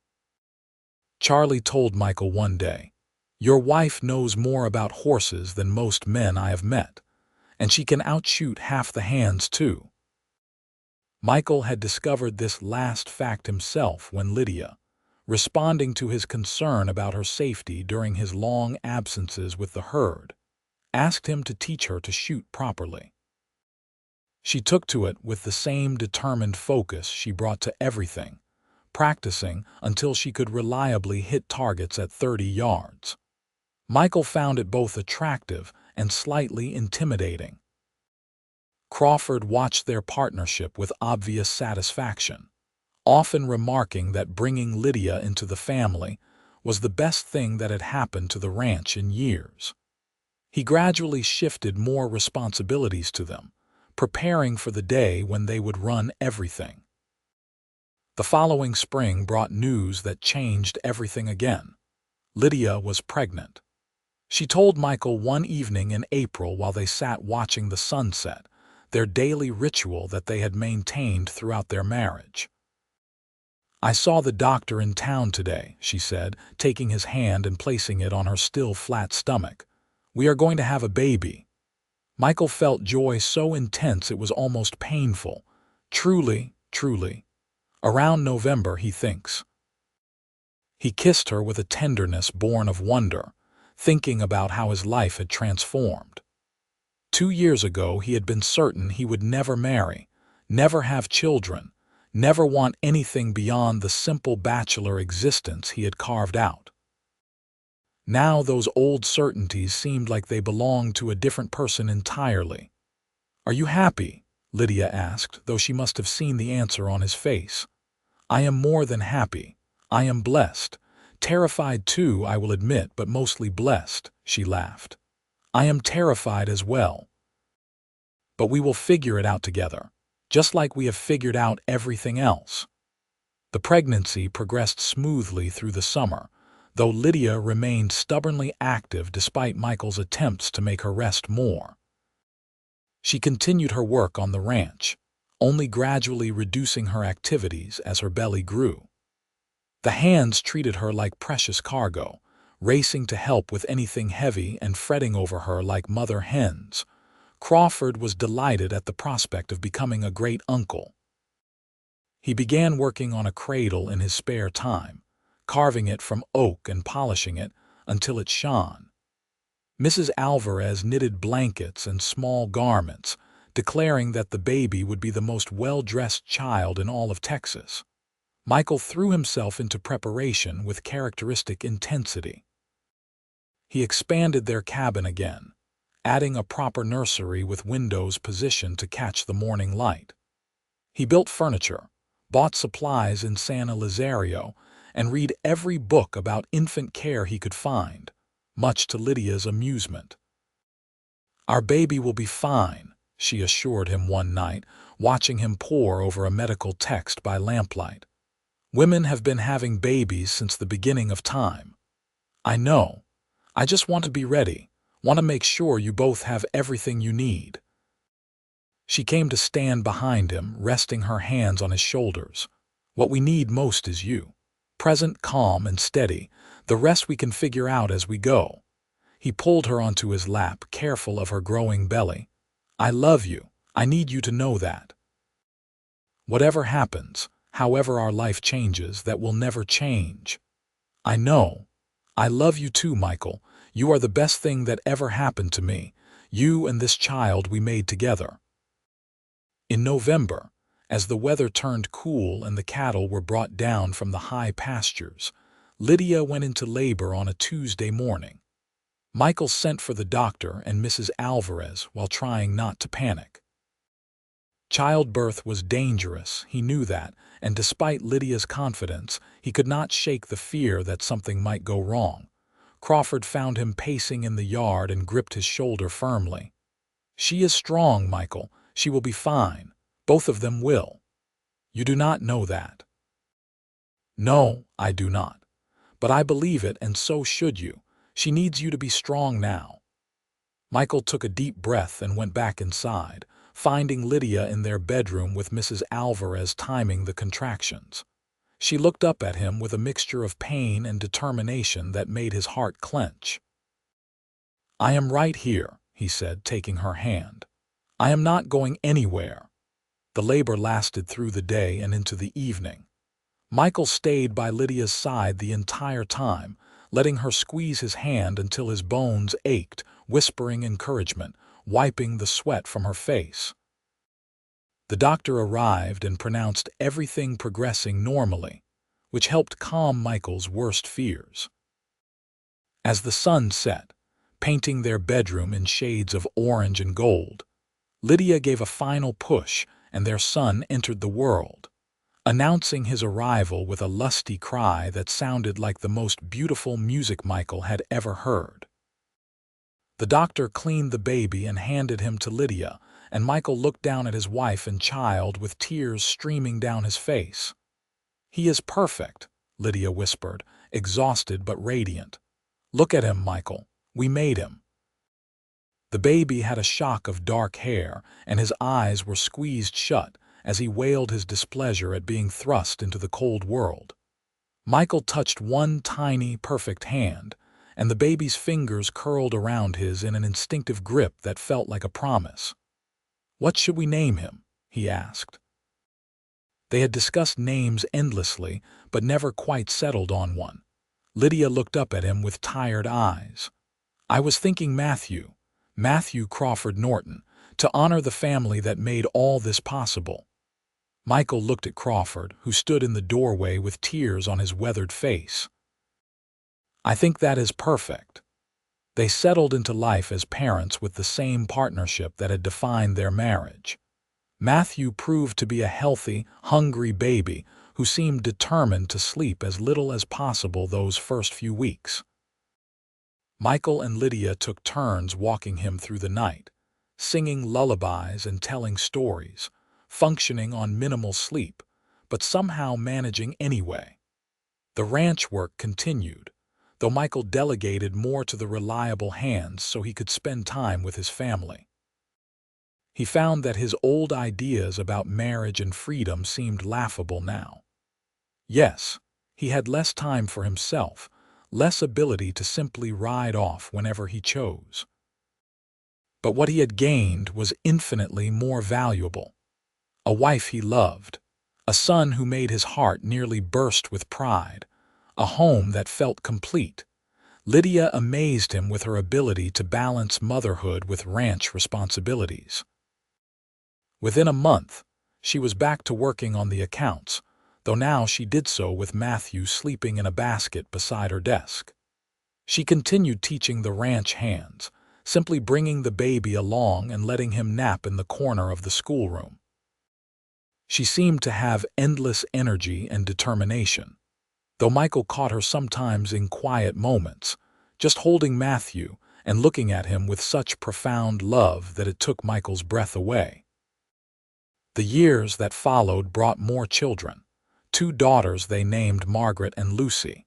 A: Charlie told Michael one day, "Your wife knows more about horses than most men I have met, and she can outshoot half the hands too." Michael had discovered this last fact himself when Lydia, responding to his concern about her safety during his long absences with the herd, asked him to teach her to shoot properly. She took to it with the same determined focus she brought to everything, practicing until she could reliably hit targets at 30 yards. Michael found it both attractive and slightly intimidating. Crawford watched their partnership with obvious satisfaction, often remarking that bringing Lydia into the family was the best thing that had happened to the ranch in years. He gradually shifted more responsibilities to them, preparing for the day when they would run everything. The following spring brought news that changed everything again. Lydia was pregnant. She told Michael one evening in April while they sat watching the sunset, their daily ritual that they had maintained throughout their marriage. "I saw the doctor in town today," she said, taking his hand and placing it on her still flat stomach. "We are going to have a baby." Michael felt joy so intense it was almost painful. Truly, truly. Around November, he thinks. He kissed her with a tenderness born of wonder, thinking about how his life had transformed. 2 years ago, he had been certain he would never marry, never have children, never want anything beyond the simple bachelor existence he had carved out. Now those old certainties seemed like they belonged to a different person entirely. "Are you happy?" Lydia asked, though she must have seen the answer on his face. "I am more than happy. I am blessed. Terrified too, I will admit, but mostly blessed," she laughed. "I am terrified as well. But we will figure it out together, just like we have figured out everything else." The pregnancy progressed smoothly through the summer, though Lydia remained stubbornly active despite Michael's attempts to make her rest more. She continued her work on the ranch, only gradually reducing her activities as her belly grew. The hands treated her like precious cargo, racing to help with anything heavy and fretting over her like mother hens. Crawford was delighted at the prospect of becoming a great uncle. He began working on a cradle in his spare time, carving it from oak and polishing it until it shone. Mrs. Alvarez knitted blankets and small garments, declaring that the baby would be the most well-dressed child in all of Texas. Michael threw himself into preparation with characteristic intensity. He expanded their cabin again, adding a proper nursery with windows positioned to catch the morning light. He built furniture, bought supplies in San Elizario, and read every book about infant care he could find, much to Lydia's amusement. "Our baby will be fine," she assured him one night, watching him pore over a medical text by lamplight. "Women have been having babies since the beginning of time." "I know. I just want to be ready, want to make sure you both have everything you need." She came to stand behind him, resting her hands on his shoulders. "What we need most is you. Present, calm, and steady. The rest we can figure out as we go." He pulled her onto his lap, careful of her growing belly. "I love you. I need you to know that. Whatever happens, however our life changes, that will never change. I know. I love you too, Michael. You are the best thing that ever happened to me. You and this child we made together." In November, as the weather turned cool and the cattle were brought down from the high pastures, Lydia went into labor on a Tuesday morning. Michael sent for the doctor and Mrs. Alvarez while trying not to panic. Childbirth was dangerous, he knew that, and despite Lydia's confidence, he could not shake the fear that something might go wrong. Crawford found him pacing in the yard and gripped his shoulder firmly. "She is strong, Michael. She will be fine. Both of them will." "You do not know that." "No, I do not. But I believe it, and so should you. She needs you to be strong now." Michael took a deep breath and went back inside, finding Lydia in their bedroom with Mrs. Alvarez timing the contractions. She looked up at him with a mixture of pain and determination that made his heart clench. "I am right here," he said, taking her hand. "I am not going anywhere." The labor lasted through the day and into the evening. Michael stayed by Lydia's side the entire time, letting her squeeze his hand until his bones ached, whispering encouragement, wiping the sweat from her face. The doctor arrived and pronounced everything progressing normally, which helped calm Michael's worst fears. As the sun set, painting their bedroom in shades of orange and gold, Lydia gave a final push and their son entered the world, announcing his arrival with a lusty cry that sounded like the most beautiful music Michael had ever heard. The doctor cleaned the baby and handed him to Lydia, and Michael looked down at his wife and child with tears streaming down his face. "He is perfect," Lydia whispered, exhausted but radiant. "Look at him, Michael. We made him." The baby had a shock of dark hair, and his eyes were squeezed shut as he wailed his displeasure at being thrust into the cold world. Michael touched one tiny, perfect hand, and the baby's fingers curled around his in an instinctive grip that felt like a promise. "What should we name him?" he asked. They had discussed names endlessly, but never quite settled on one. Lydia looked up at him with tired eyes. "I was thinking Matthew Crawford Norton, to honor the family that made all this possible." Michael looked at Crawford, who stood in the doorway with tears on his weathered face. "I think that is perfect." They settled into life as parents with the same partnership that had defined their marriage. Matthew proved to be a healthy, hungry baby who seemed determined to sleep as little as possible those first few weeks. Michael and Lydia took turns walking him through the night, singing lullabies and telling stories, functioning on minimal sleep, but somehow managing anyway. The ranch work continued, though Michael delegated more to the reliable hands so he could spend time with his family. He found that his old ideas about marriage and freedom seemed laughable now. Yes, he had less time for himself, less ability to simply ride off whenever he chose. But what he had gained was infinitely more valuable. A wife he loved, a son who made his heart nearly burst with pride, a home that felt complete. Lydia amazed him with her ability to balance motherhood with ranch responsibilities. Within a month, she was back to working on the accounts, though now she did so with Matthew sleeping in a basket beside her desk. She continued teaching the ranch hands, simply bringing the baby along and letting him nap in the corner of the schoolroom. She seemed to have endless energy and determination, though Michael caught her sometimes in quiet moments, just holding Matthew and looking at him with such profound love that it took Michael's breath away. The years that followed brought more children, 2 daughters they named Margaret and Lucy,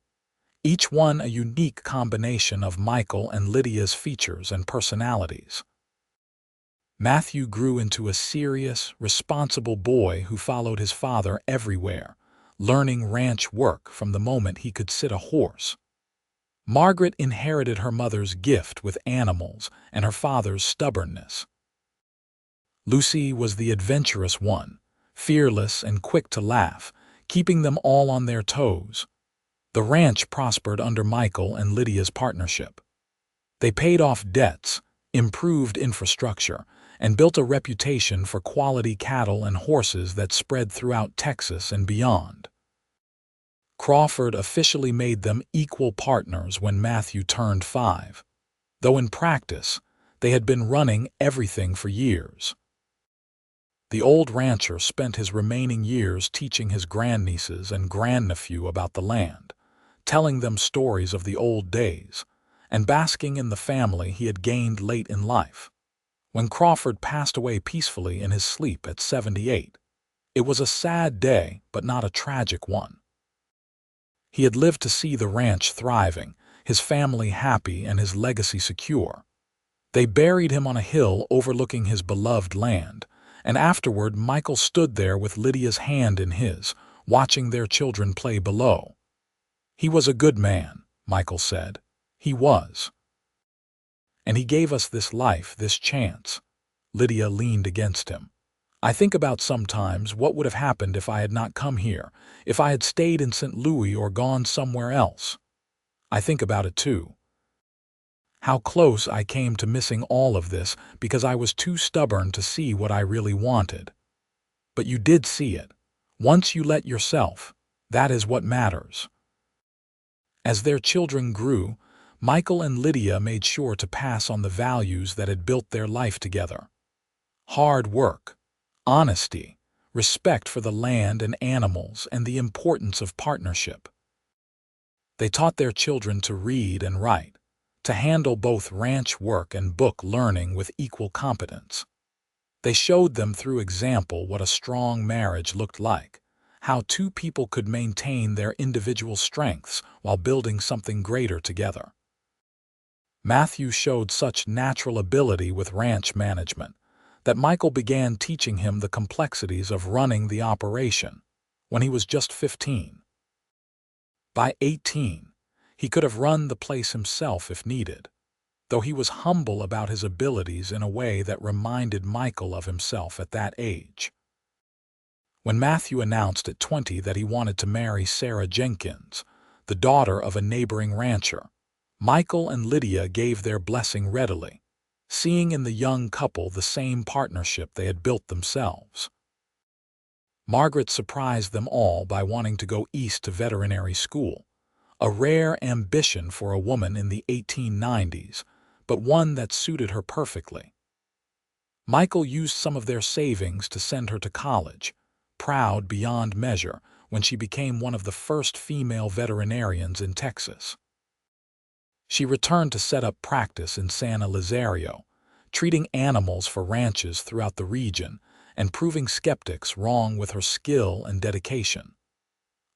A: each one a unique combination of Michael and Lydia's features and personalities. Matthew grew into a serious, responsible boy who followed his father everywhere, learning ranch work from the moment he could sit a horse. Margaret inherited her mother's gift with animals and her father's stubbornness. Lucy was the adventurous one, fearless and quick to laugh, keeping them all on their toes. The ranch prospered under Michael and Lydia's partnership. They paid off debts, improved infrastructure, and built a reputation for quality cattle and horses that spread throughout Texas and beyond. Crawford officially made them equal partners when Matthew turned 5, though in practice, they had been running everything for years. The old rancher spent his remaining years teaching his grandnieces and grandnephew about the land, telling them stories of the old days, and basking in the family he had gained late in life. When Crawford passed away peacefully in his sleep at 78, it was a sad day, but not a tragic one. He had lived to see the ranch thriving, his family happy, and his legacy secure. They buried him on a hill overlooking his beloved land, and afterward Michael stood there with Lydia's hand in his, watching their children play below. "He was a good man," Michael said. "He was. And he gave us this life, this chance." Lydia leaned against him. "I think about sometimes what would have happened if I had not come here, if I had stayed in St. Louis or gone somewhere else. I think about it too. How close I came to missing all of this because I was too stubborn to see what I really wanted. But you did see it. Once you let yourself, that is what matters." As their children grew, Michael and Lydia made sure to pass on the values that had built their life together. Hard work, honesty, respect for the land and animals, and the importance of partnership. They taught their children to read and write, to handle both ranch work and book learning with equal competence. They showed them through example what a strong marriage looked like, how 2 people could maintain their individual strengths while building something greater together. Matthew showed such natural ability with ranch management that Michael began teaching him the complexities of running the operation when he was just 15. By 18, he could have run the place himself if needed, though he was humble about his abilities in a way that reminded Michael of himself at that age. When Matthew announced at 20 that he wanted to marry Sarah Jenkins, the daughter of a neighboring rancher, Michael and Lydia gave their blessing readily, seeing in the young couple the same partnership they had built themselves. Margaret surprised them all by wanting to go east to veterinary school, a rare ambition for a woman in the 1890s, but one that suited her perfectly. Michael used some of their savings to send her to college, proud beyond measure when she became one of the first female veterinarians in Texas. She returned to set up practice in San Elizario, treating animals for ranches throughout the region and proving skeptics wrong with her skill and dedication.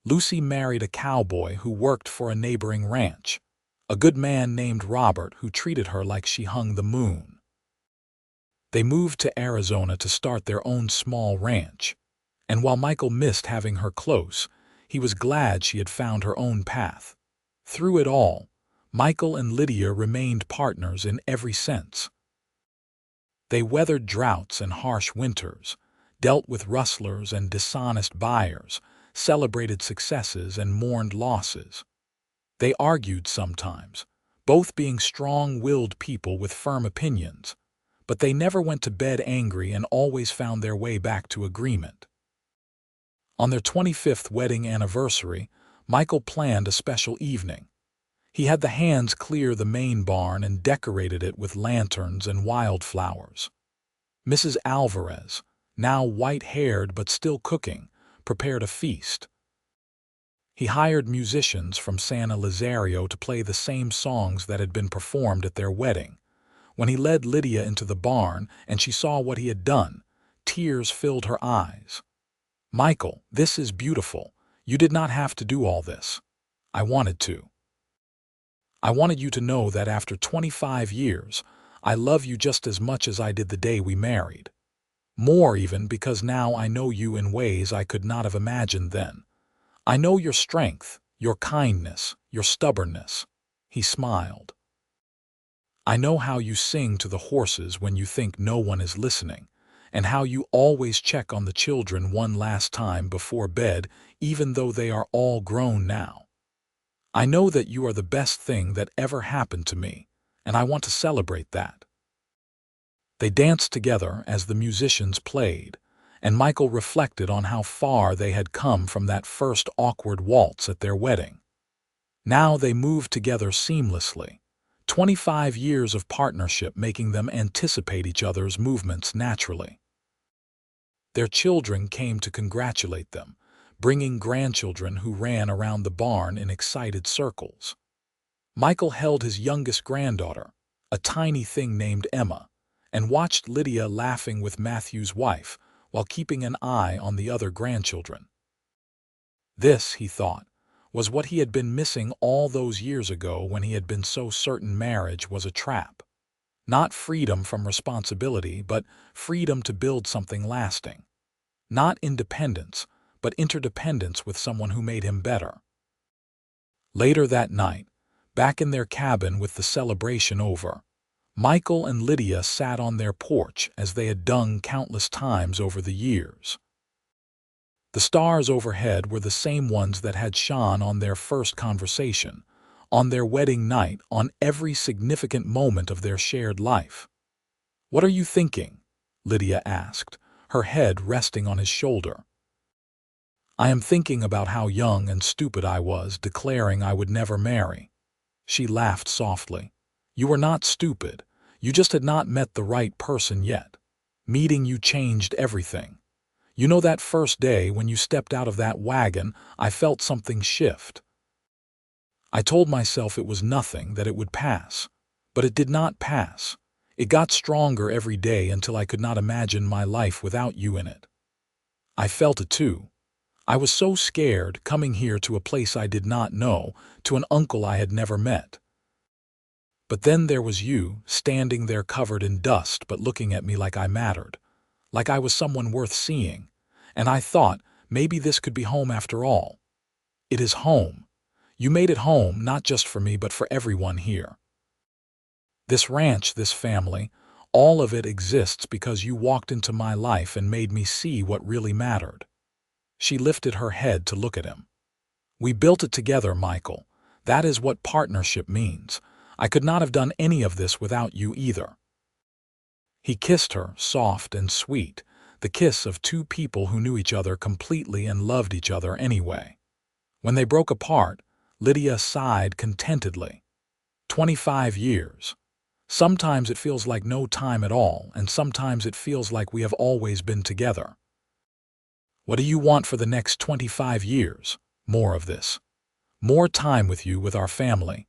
A: Lucy married a cowboy who worked for a neighboring ranch, a good man named Robert who treated her like she hung the moon. They moved to Arizona to start their own small ranch, and while Michael missed having her close, he was glad she had found her own path. Through it all, Michael and Lydia remained partners in every sense. They weathered droughts and harsh winters, dealt with rustlers and dishonest buyers, celebrated successes and mourned losses. They argued sometimes, both being strong-willed people with firm opinions, but they never went to bed angry and always found their way back to agreement. On their 25th wedding anniversary, Michael planned a special evening. He had the hands clear the main barn and decorated it with lanterns and wildflowers. Mrs. Alvarez, now white-haired but still cooking, prepared a feast. He hired musicians from San Elizario to play the same songs that had been performed at their wedding. When he led Lydia into the barn and she saw what he had done, tears filled her eyes. "Michael, this is beautiful. You did not have to do all this. I wanted to. I wanted you to know that after 25 years, I love you just as much as I did the day we married. More even, because now I know you in ways I could not have imagined then. I know your strength, your kindness, your stubbornness." He smiled. "I know how you sing to the horses when you think no one is listening, and how you always check on the children one last time before bed, even though they are all grown now. I know that you are the best thing that ever happened to me, and I want to celebrate that." They danced together as the musicians played, and Michael reflected on how far they had come from that first awkward waltz at their wedding. Now they moved together seamlessly, 25 years of partnership making them anticipate each other's movements naturally. Their children came to congratulate them, bringing grandchildren who ran around the barn in excited circles. Michael held his youngest granddaughter, a tiny thing named Emma, and watched Lydia laughing with Matthew's wife while keeping an eye on the other grandchildren. This, he thought, was what he had been missing all those years ago when he had been so certain marriage was a trap. Not freedom from responsibility, but freedom to build something lasting. Not independence, but interdependence with someone who made him better. Later that night, back in their cabin with the celebration over, Michael and Lydia sat on their porch as they had done countless times over the years. The stars overhead were the same ones that had shone on their first conversation, on their wedding night, on every significant moment of their shared life. "What are you thinking?" Lydia asked, her head resting on his shoulder. "I am thinking about how young and stupid I was, declaring I would never marry." She laughed softly. "You were not stupid. You just had not met the right person yet. Meeting you changed everything. You know, that first day when you stepped out of that wagon, I felt something shift. I told myself it was nothing, that it would pass. But it did not pass. It got stronger every day until I could not imagine my life without you in it. I felt it too. I was so scared, coming here to a place I did not know, to an uncle I had never met. But then there was you, standing there covered in dust but looking at me like I mattered, like I was someone worth seeing, and I thought, maybe this could be home after all. It is home. You made it home, not just for me but for everyone here. This ranch, this family, all of it exists because you walked into my life and made me see what really mattered." She lifted her head to look at him. "We built it together, Michael. That is what partnership means. I could not have done any of this without you either." He kissed her, soft and sweet, the kiss of two people who knew each other completely and loved each other anyway. When they broke apart, Lydia sighed contentedly. 25 years. Sometimes it feels like no time at all, and sometimes it feels like we have always been together. What do you want for the next 25 years? More of this. More time with you, with our family.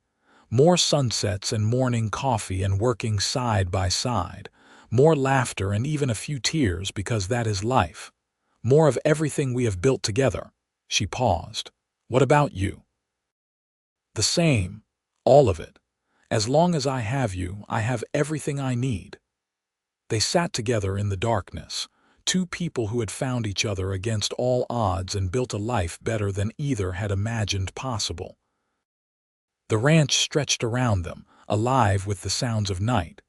A: More sunsets and morning coffee and working side by side. More laughter and even a few tears, because that is life. More of everything we have built together." She paused. "What about you?" "The same. All of it. As long as I have you, I have everything I need." They sat together in the darkness, two people who had found each other against all odds and built a life better than either had imagined possible. The ranch stretched around them, alive with the sounds of night.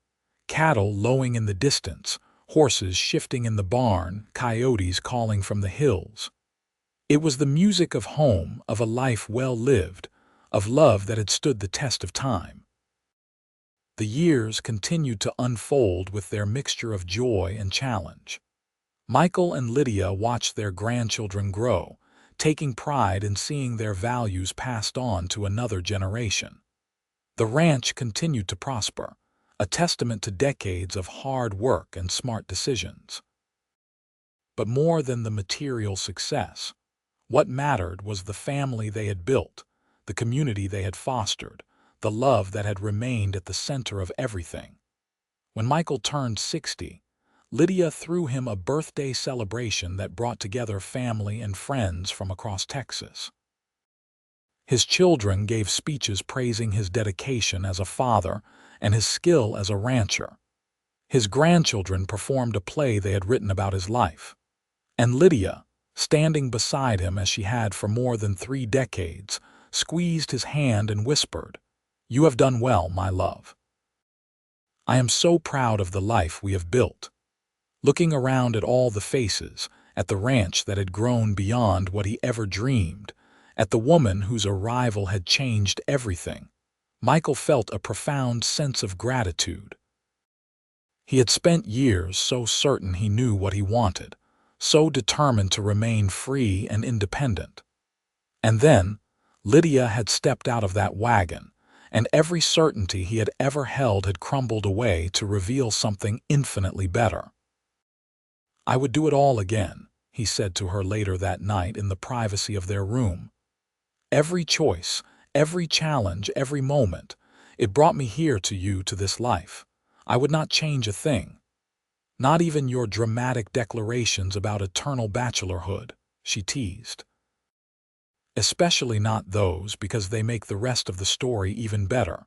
A: Cattle lowing in the distance, horses shifting in the barn, coyotes calling from the hills. It was the music of home, of a life well lived, of love that had stood the test of time. The years continued to unfold with their mixture of joy and challenge. Michael and Lydia watched their grandchildren grow, taking pride in seeing their values passed on to another generation. The ranch continued to prosper, a testament to decades of hard work and smart decisions. But more than the material success, what mattered was the family they had built, the community they had fostered, the love that had remained at the center of everything. When Michael turned 60, Lydia threw him a birthday celebration that brought together family and friends from across Texas. His children gave speeches praising his dedication as a father and his skill as a rancher. His grandchildren performed a play they had written about his life. And Lydia, standing beside him as she had for more than 3 decades, squeezed his hand and whispered, "You have done well, my love. I am so proud of the life we have built." Looking around at all the faces, at the ranch that had grown beyond what he ever dreamed, at the woman whose arrival had changed everything, Michael felt a profound sense of gratitude. He had spent years so certain he knew what he wanted, so determined to remain free and independent. And then, Lydia had stepped out of that wagon, and every certainty he had ever held had crumbled away to reveal something infinitely better. "I would do it all again," he said to her later that night in the privacy of their room. "Every choice, every challenge, every moment, it brought me here to you, to this life. I would not change a thing. Not even your dramatic declarations about eternal bachelorhood," she teased. "Especially not those, because they make the rest of the story even better.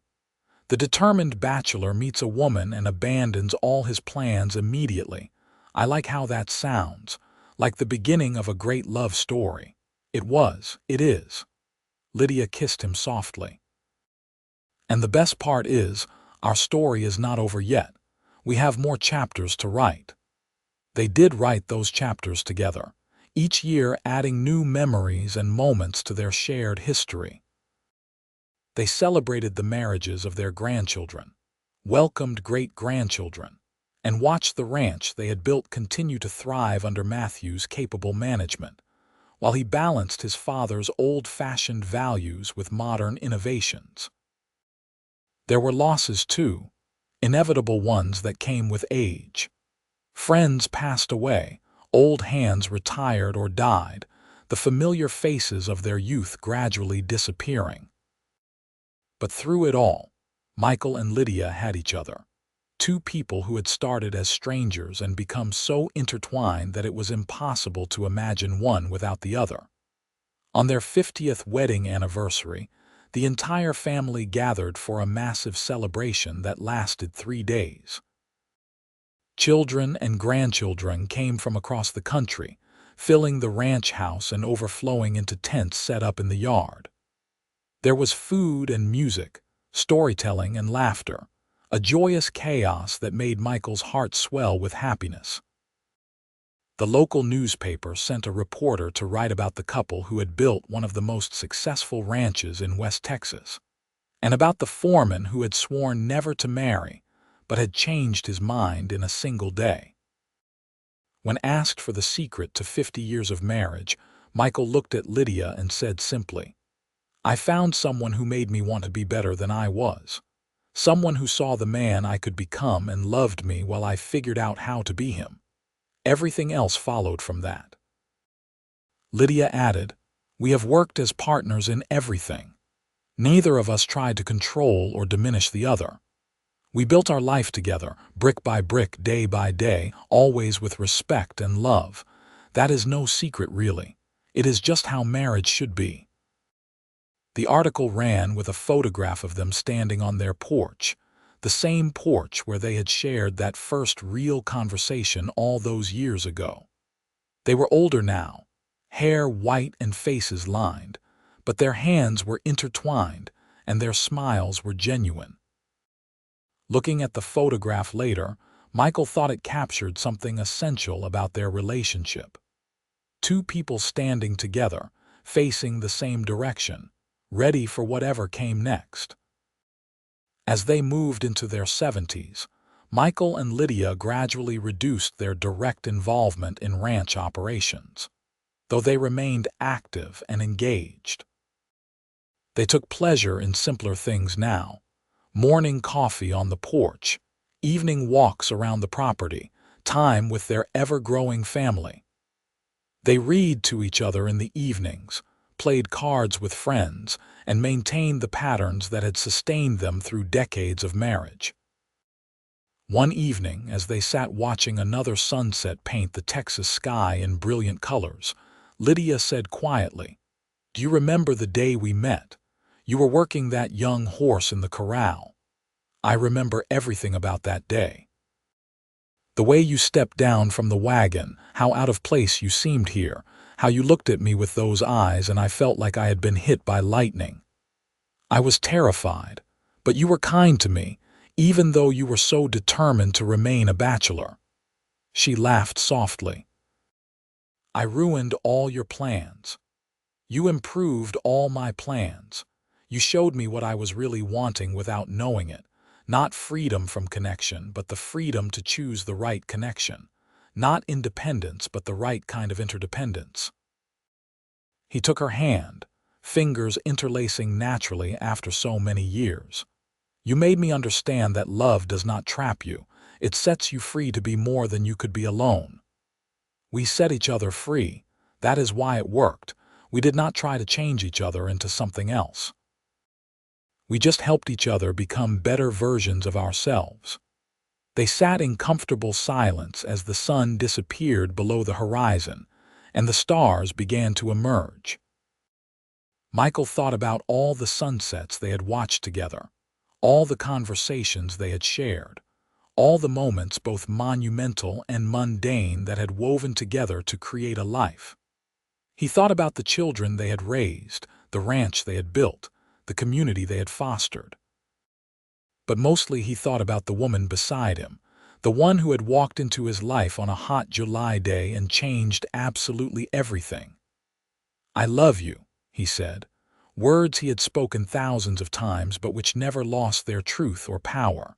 A: The determined bachelor meets a woman and abandons all his plans immediately. I like how that sounds, like the beginning of a great love story." "It was, it is." Lydia kissed him softly. "And the best part is, our story is not over yet. We have more chapters to write." They did write those chapters together, each year adding new memories and moments to their shared history. They celebrated the marriages of their grandchildren, welcomed great-grandchildren, and watched the ranch they had built continue to thrive under Matthew's capable management, while he balanced his father's old-fashioned values with modern innovations. There were losses, too, inevitable ones that came with age. Friends passed away, old hands retired or died, the familiar faces of their youth gradually disappearing. But through it all, Michael and Lydia had each other, two people who had started as strangers and become so intertwined that it was impossible to imagine one without the other. On their 50th wedding anniversary, the entire family gathered for a massive celebration that lasted 3 days. Children and grandchildren came from across the country, filling the ranch house and overflowing into tents set up in the yard. There was food and music, storytelling and laughter, a joyous chaos that made Michael's heart swell with happiness. The local newspaper sent a reporter to write about the couple who had built one of the most successful ranches in West Texas, and about the foreman who had sworn never to marry, but had changed his mind in a single day. When asked for the secret to 50 years of marriage, Michael looked at Lydia and said simply, "I found someone who made me want to be better than I was. Someone who saw the man I could become and loved me while I figured out how to be him. Everything else followed from that." Lydia added, "We have worked as partners in everything. Neither of us tried to control or diminish the other. We built our life together, brick by brick, day by day, always with respect and love. That is no secret, really. It is just how marriage should be." The article ran with a photograph of them standing on their porch, the same porch where they had shared that first real conversation all those years ago. They were older now, hair white and faces lined, but their hands were intertwined and their smiles were genuine. Looking at the photograph later, Michael thought it captured something essential about their relationship. Two people standing together, facing the same direction, ready for whatever came next. As they moved into their 70s, Michael and Lydia gradually reduced their direct involvement in ranch operations, though they remained active and engaged. They took pleasure in simpler things now, Morning coffee on the porch, evening walks around the property, time with their ever-growing family. They read to each other in the evenings, played cards with friends, and maintained the patterns that had sustained them through decades of marriage. One evening, as they sat watching another sunset paint the Texas sky in brilliant colors, Lydia said quietly, "Do you remember the day we met? You were working that young horse in the corral. I remember everything about that day. The way you stepped down from the wagon, how out of place you seemed here, how you looked at me with those eyes and I felt like I had been hit by lightning. I was terrified, but you were kind to me, even though you were so determined to remain a bachelor." She laughed softly. "I ruined all your plans. You improved all my plans. You showed me what I was really wanting without knowing it. Not freedom from connection, but the freedom to choose the right connection. Not independence, but the right kind of interdependence." He took her hand, fingers interlacing naturally after so many years. "You made me understand that love does not trap you. It sets you free to be more than you could be alone. We set each other free. That is why it worked. We did not try to change each other into something else. We just helped each other become better versions of ourselves." They sat in comfortable silence as the sun disappeared below the horizon and the stars began to emerge. Michael thought about all the sunsets they had watched together, all the conversations they had shared, all the moments both monumental and mundane that had woven together to create a life. He thought about the children they had raised, the ranch they had built, the community they had fostered. But mostly he thought about the woman beside him, the one who had walked into his life on a hot July day and changed absolutely everything. "I love you," he said, words he had spoken thousands of times but which never lost their truth or power.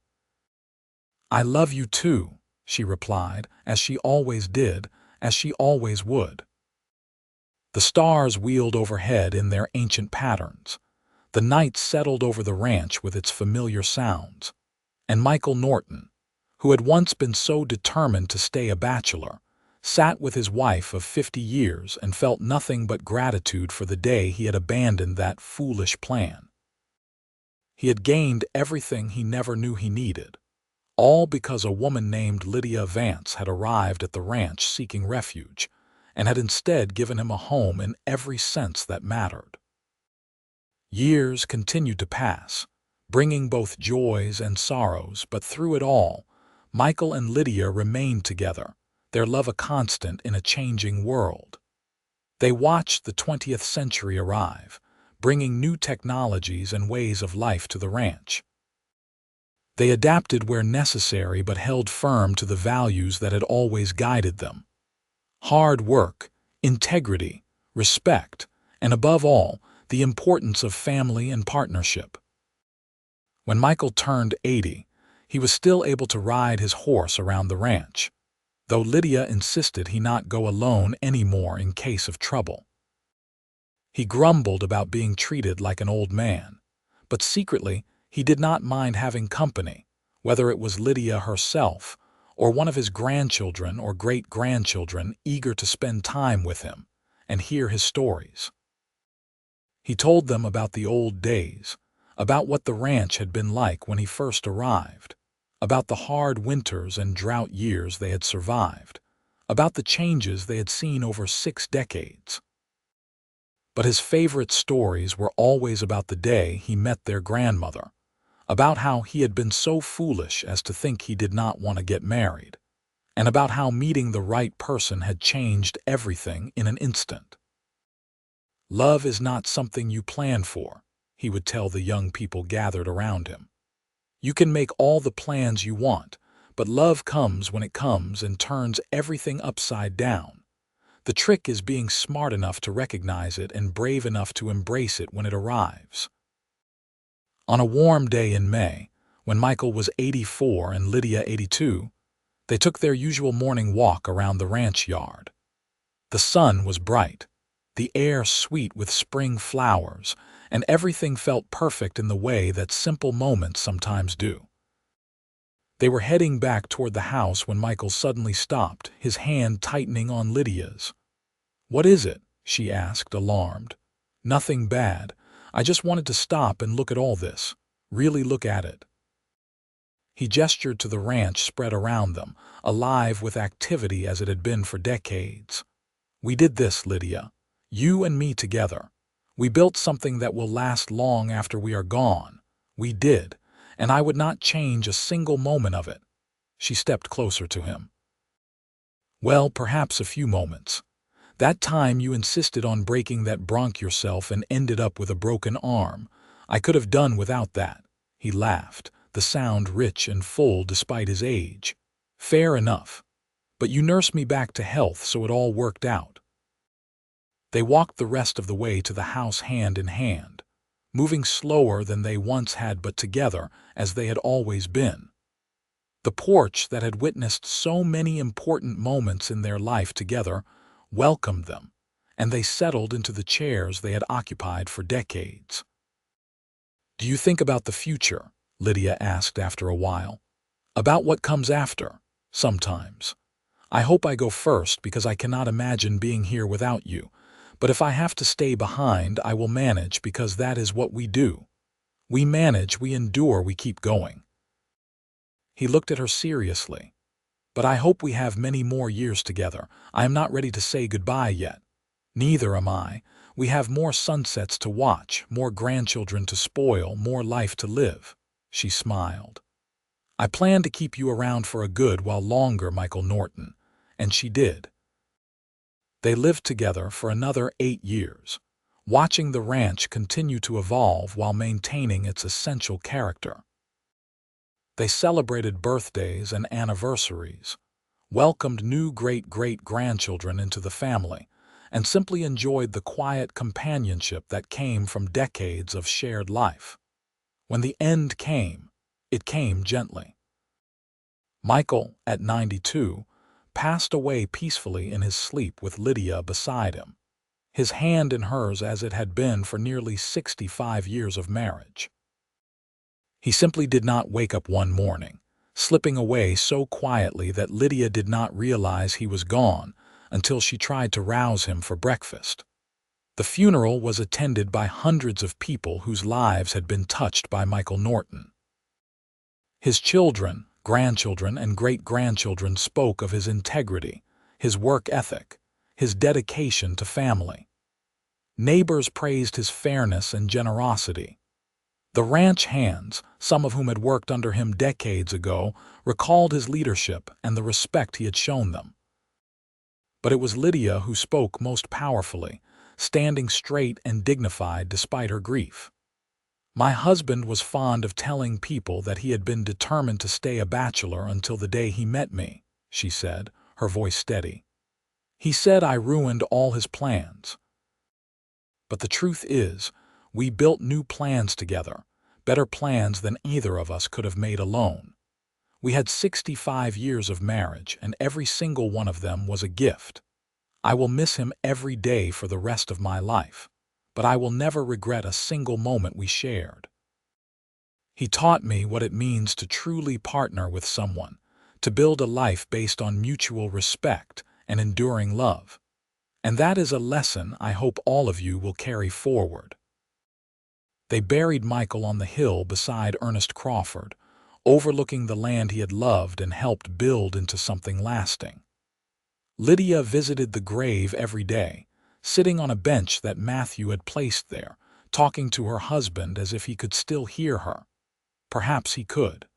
A: "I love you too," she replied, as she always did, as she always would. The stars wheeled overhead in their ancient patterns. The night settled over the ranch with its familiar sounds. And Michael Norton, who had once been so determined to stay a bachelor, sat with his wife of 50 years and felt nothing but gratitude for the day he had abandoned that foolish plan. He had gained everything he never knew he needed, all because a woman named Lydia Vance had arrived at the ranch seeking refuge, and had instead given him a home in every sense that mattered. Years continued to pass, bringing both joys and sorrows, but through it all, Michael and Lydia remained together, their love a constant in a changing world. They watched the 20th century arrive, bringing new technologies and ways of life to the ranch. They adapted where necessary but held firm to the values that had always guided them: hard work, integrity, respect, and above all, the importance of family and partnership. When Michael turned 80, he was still able to ride his horse around the ranch, though Lydia insisted he not go alone anymore in case of trouble. He grumbled about being treated like an old man, but secretly he did not mind having company, whether it was Lydia herself or one of his grandchildren or great-grandchildren eager to spend time with him and hear his stories. He told them about the old days, about what the ranch had been like when he first arrived, about the hard winters and drought years they had survived, about the changes they had seen over 6 decades. But his favorite stories were always about the day he met their grandmother, about how he had been so foolish as to think he did not want to get married, and about how meeting the right person had changed everything in an instant. "Love is not something you plan for," he would tell the young people gathered around him. "You can make all the plans you want, but love comes when it comes and turns everything upside down. The trick is being smart enough to recognize it and brave enough to embrace it when it arrives." On a warm day in May, when Michael was 84 and Lydia 82, they took their usual morning walk around the ranch yard. The sun was bright, the air sweet with spring flowers, and everything felt perfect in the way that simple moments sometimes do. They were heading back toward the house when Michael suddenly stopped, his hand tightening on Lydia's. "What is it?" she asked, alarmed. "Nothing bad. I just wanted to stop and look at all this. Really look at it." He gestured to the ranch spread around them, alive with activity as it had been for decades. "We did this, Lydia. You and me together. We built something that will last long after we are gone. We did, and I would not change a single moment of it." She stepped closer to him. "Well, perhaps a few moments. That time you insisted on breaking that bronch yourself and ended up with a broken arm. I could have done without that." He laughed, the sound rich and full despite his age. "Fair enough. But you nursed me back to health, so it all worked out." They walked the rest of the way to the house hand in hand, moving slower than they once had but together as they had always been. The porch that had witnessed so many important moments in their life together welcomed them, and they settled into the chairs they had occupied for decades. "Do you think about the future?" Lydia asked after a while. "About what comes after?" "Sometimes. I hope I go first because I cannot imagine being here without you. But if I have to stay behind, I will manage because that is what we do. We manage, we endure, we keep going." He looked at her seriously. "But I hope we have many more years together. I am not ready to say goodbye yet." "Neither am I. We have more sunsets to watch, more grandchildren to spoil, more life to live." She smiled. "I plan to keep you around for a good while longer, Michael Norton." And she did. They lived together for another 8 years, watching the ranch continue to evolve while maintaining its essential character. They celebrated birthdays and anniversaries, welcomed new great-great-grandchildren into the family, and simply enjoyed the quiet companionship that came from decades of shared life. When the end came, it came gently. Michael, at 92, passed away peacefully in his sleep with Lydia beside him, his hand in hers as it had been for nearly 65 years of marriage. He simply did not wake up one morning, slipping away so quietly that Lydia did not realize he was gone until she tried to rouse him for breakfast. The funeral was attended by hundreds of people whose lives had been touched by Michael Norton. His children, grandchildren, and great-grandchildren spoke of his integrity, his work ethic, his dedication to family. Neighbors praised his fairness and generosity. The ranch hands, some of whom had worked under him decades ago, recalled his leadership and the respect he had shown them. But it was Lydia who spoke most powerfully, standing straight and dignified despite her grief. "My husband was fond of telling people that he had been determined to stay a bachelor until the day he met me," she said, her voice steady. "He said I ruined all his plans. But the truth is, we built new plans together, better plans than either of us could have made alone. We had 65 years of marriage, and every single one of them was a gift. I will miss him every day for the rest of my life, but I will never regret a single moment we shared. He taught me what it means to truly partner with someone, to build a life based on mutual respect and enduring love. And that is a lesson I hope all of you will carry forward." They buried Michael on the hill beside Ernest Crawford, overlooking the land he had loved and helped build into something lasting. Lydia visited the grave every day, sitting on a bench that Matthew had placed there, talking to her husband as if he could still hear her. Perhaps he could.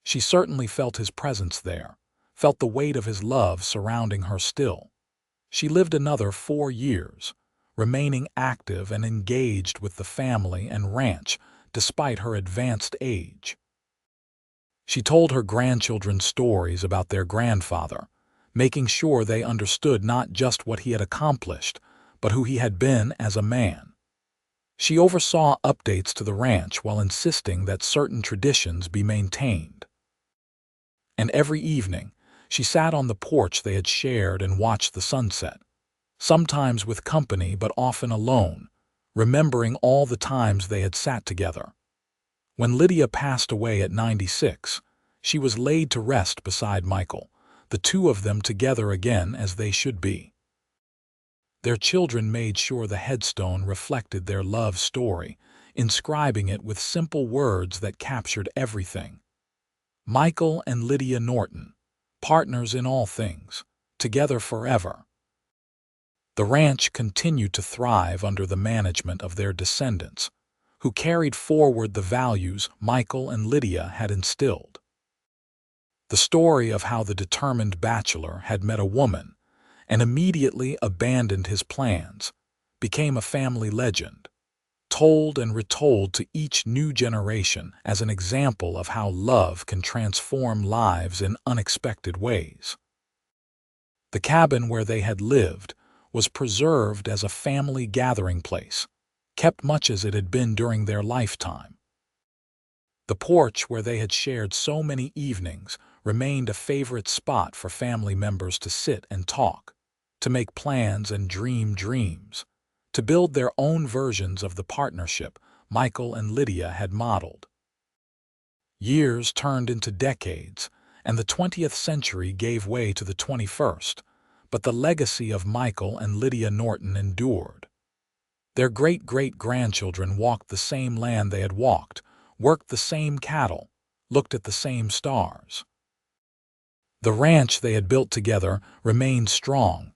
A: She certainly felt his presence there, felt the weight of his love surrounding her still. She lived another 4 years, remaining active and engaged with the family and ranch despite her advanced age. She told her grandchildren stories about their grandfather, making sure they understood not just what he had accomplished, but who he had been as a man. She oversaw updates to the ranch while insisting that certain traditions be maintained. And every evening, she sat on the porch they had shared and watched the sunset, sometimes with company but often alone, remembering all the times they had sat together. When Lydia passed away at 96, she was laid to rest beside Michael, the two of them together again as they should be. Their children made sure the headstone reflected their love story, inscribing it with simple words that captured everything. Michael and Lydia Norton, partners in all things, together forever. The ranch continued to thrive under the management of their descendants, who carried forward the values Michael and Lydia had instilled. The story of how the determined bachelor had met a woman and immediately abandoned his plans became a family legend, told and retold to each new generation as an example of how love can transform lives in unexpected ways. The cabin where they had lived was preserved as a family gathering place, kept much as it had been during their lifetime. The porch where they had shared so many evenings remained a favorite spot for family members to sit and talk, to make plans and dream dreams, to build their own versions of the partnership Michael and Lydia had modeled. Years turned into decades, and the 20th century gave way to the 21st, but the legacy of Michael and Lydia Norton endured. Their great-great-grandchildren walked the same land they had walked, worked the same cattle, looked at the same stars. The ranch they had built together remained strong,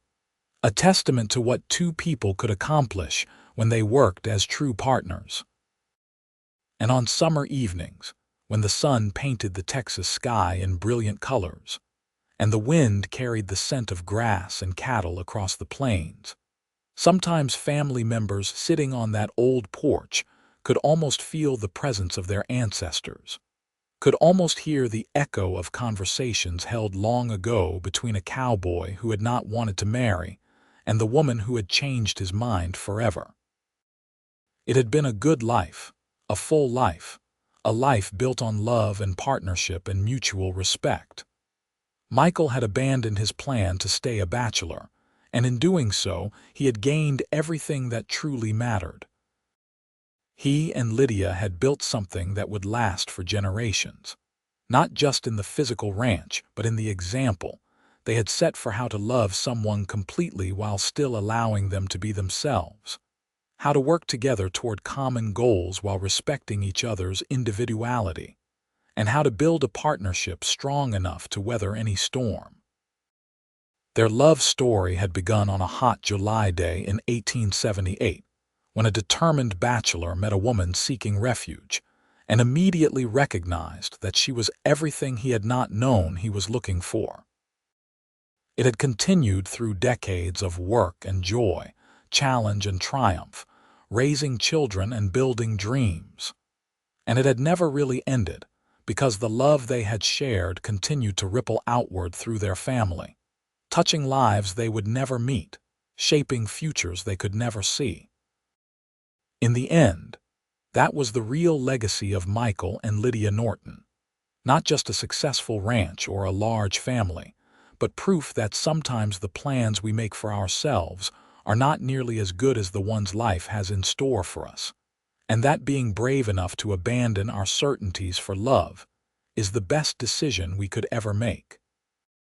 A: a testament to what two people could accomplish when they worked as true partners. And on summer evenings, when the sun painted the Texas sky in brilliant colors, and the wind carried the scent of grass and cattle across the plains, sometimes family members sitting on that old porch could almost feel the presence of their ancestors, could almost hear the echo of conversations held long ago between a cowboy who had not wanted to marry and the woman who had changed his mind forever. It had been a good life, a full life, a life built on love and partnership and mutual respect. Michael had abandoned his plan to stay a bachelor, and in doing so, he had gained everything that truly mattered. He and Lydia had built something that would last for generations, not just in the physical ranch, but in the example they had set for how to love someone completely while still allowing them to be themselves, how to work together toward common goals while respecting each other's individuality, and how to build a partnership strong enough to weather any storm. Their love story had begun on a hot July day in 1878, when a determined bachelor met a woman seeking refuge and immediately recognized that she was everything he had not known he was looking for. It had continued through decades of work and joy, challenge and triumph, raising children and building dreams. And it had never really ended, because the love they had shared continued to ripple outward through their family, touching lives they would never meet, shaping futures they could never see. In the end, that was the real legacy of Michael and Lydia Norton. Not just a successful ranch or a large family, but proof that sometimes the plans we make for ourselves are not nearly as good as the ones life has in store for us, and that being brave enough to abandon our certainties for love is the best decision we could ever make.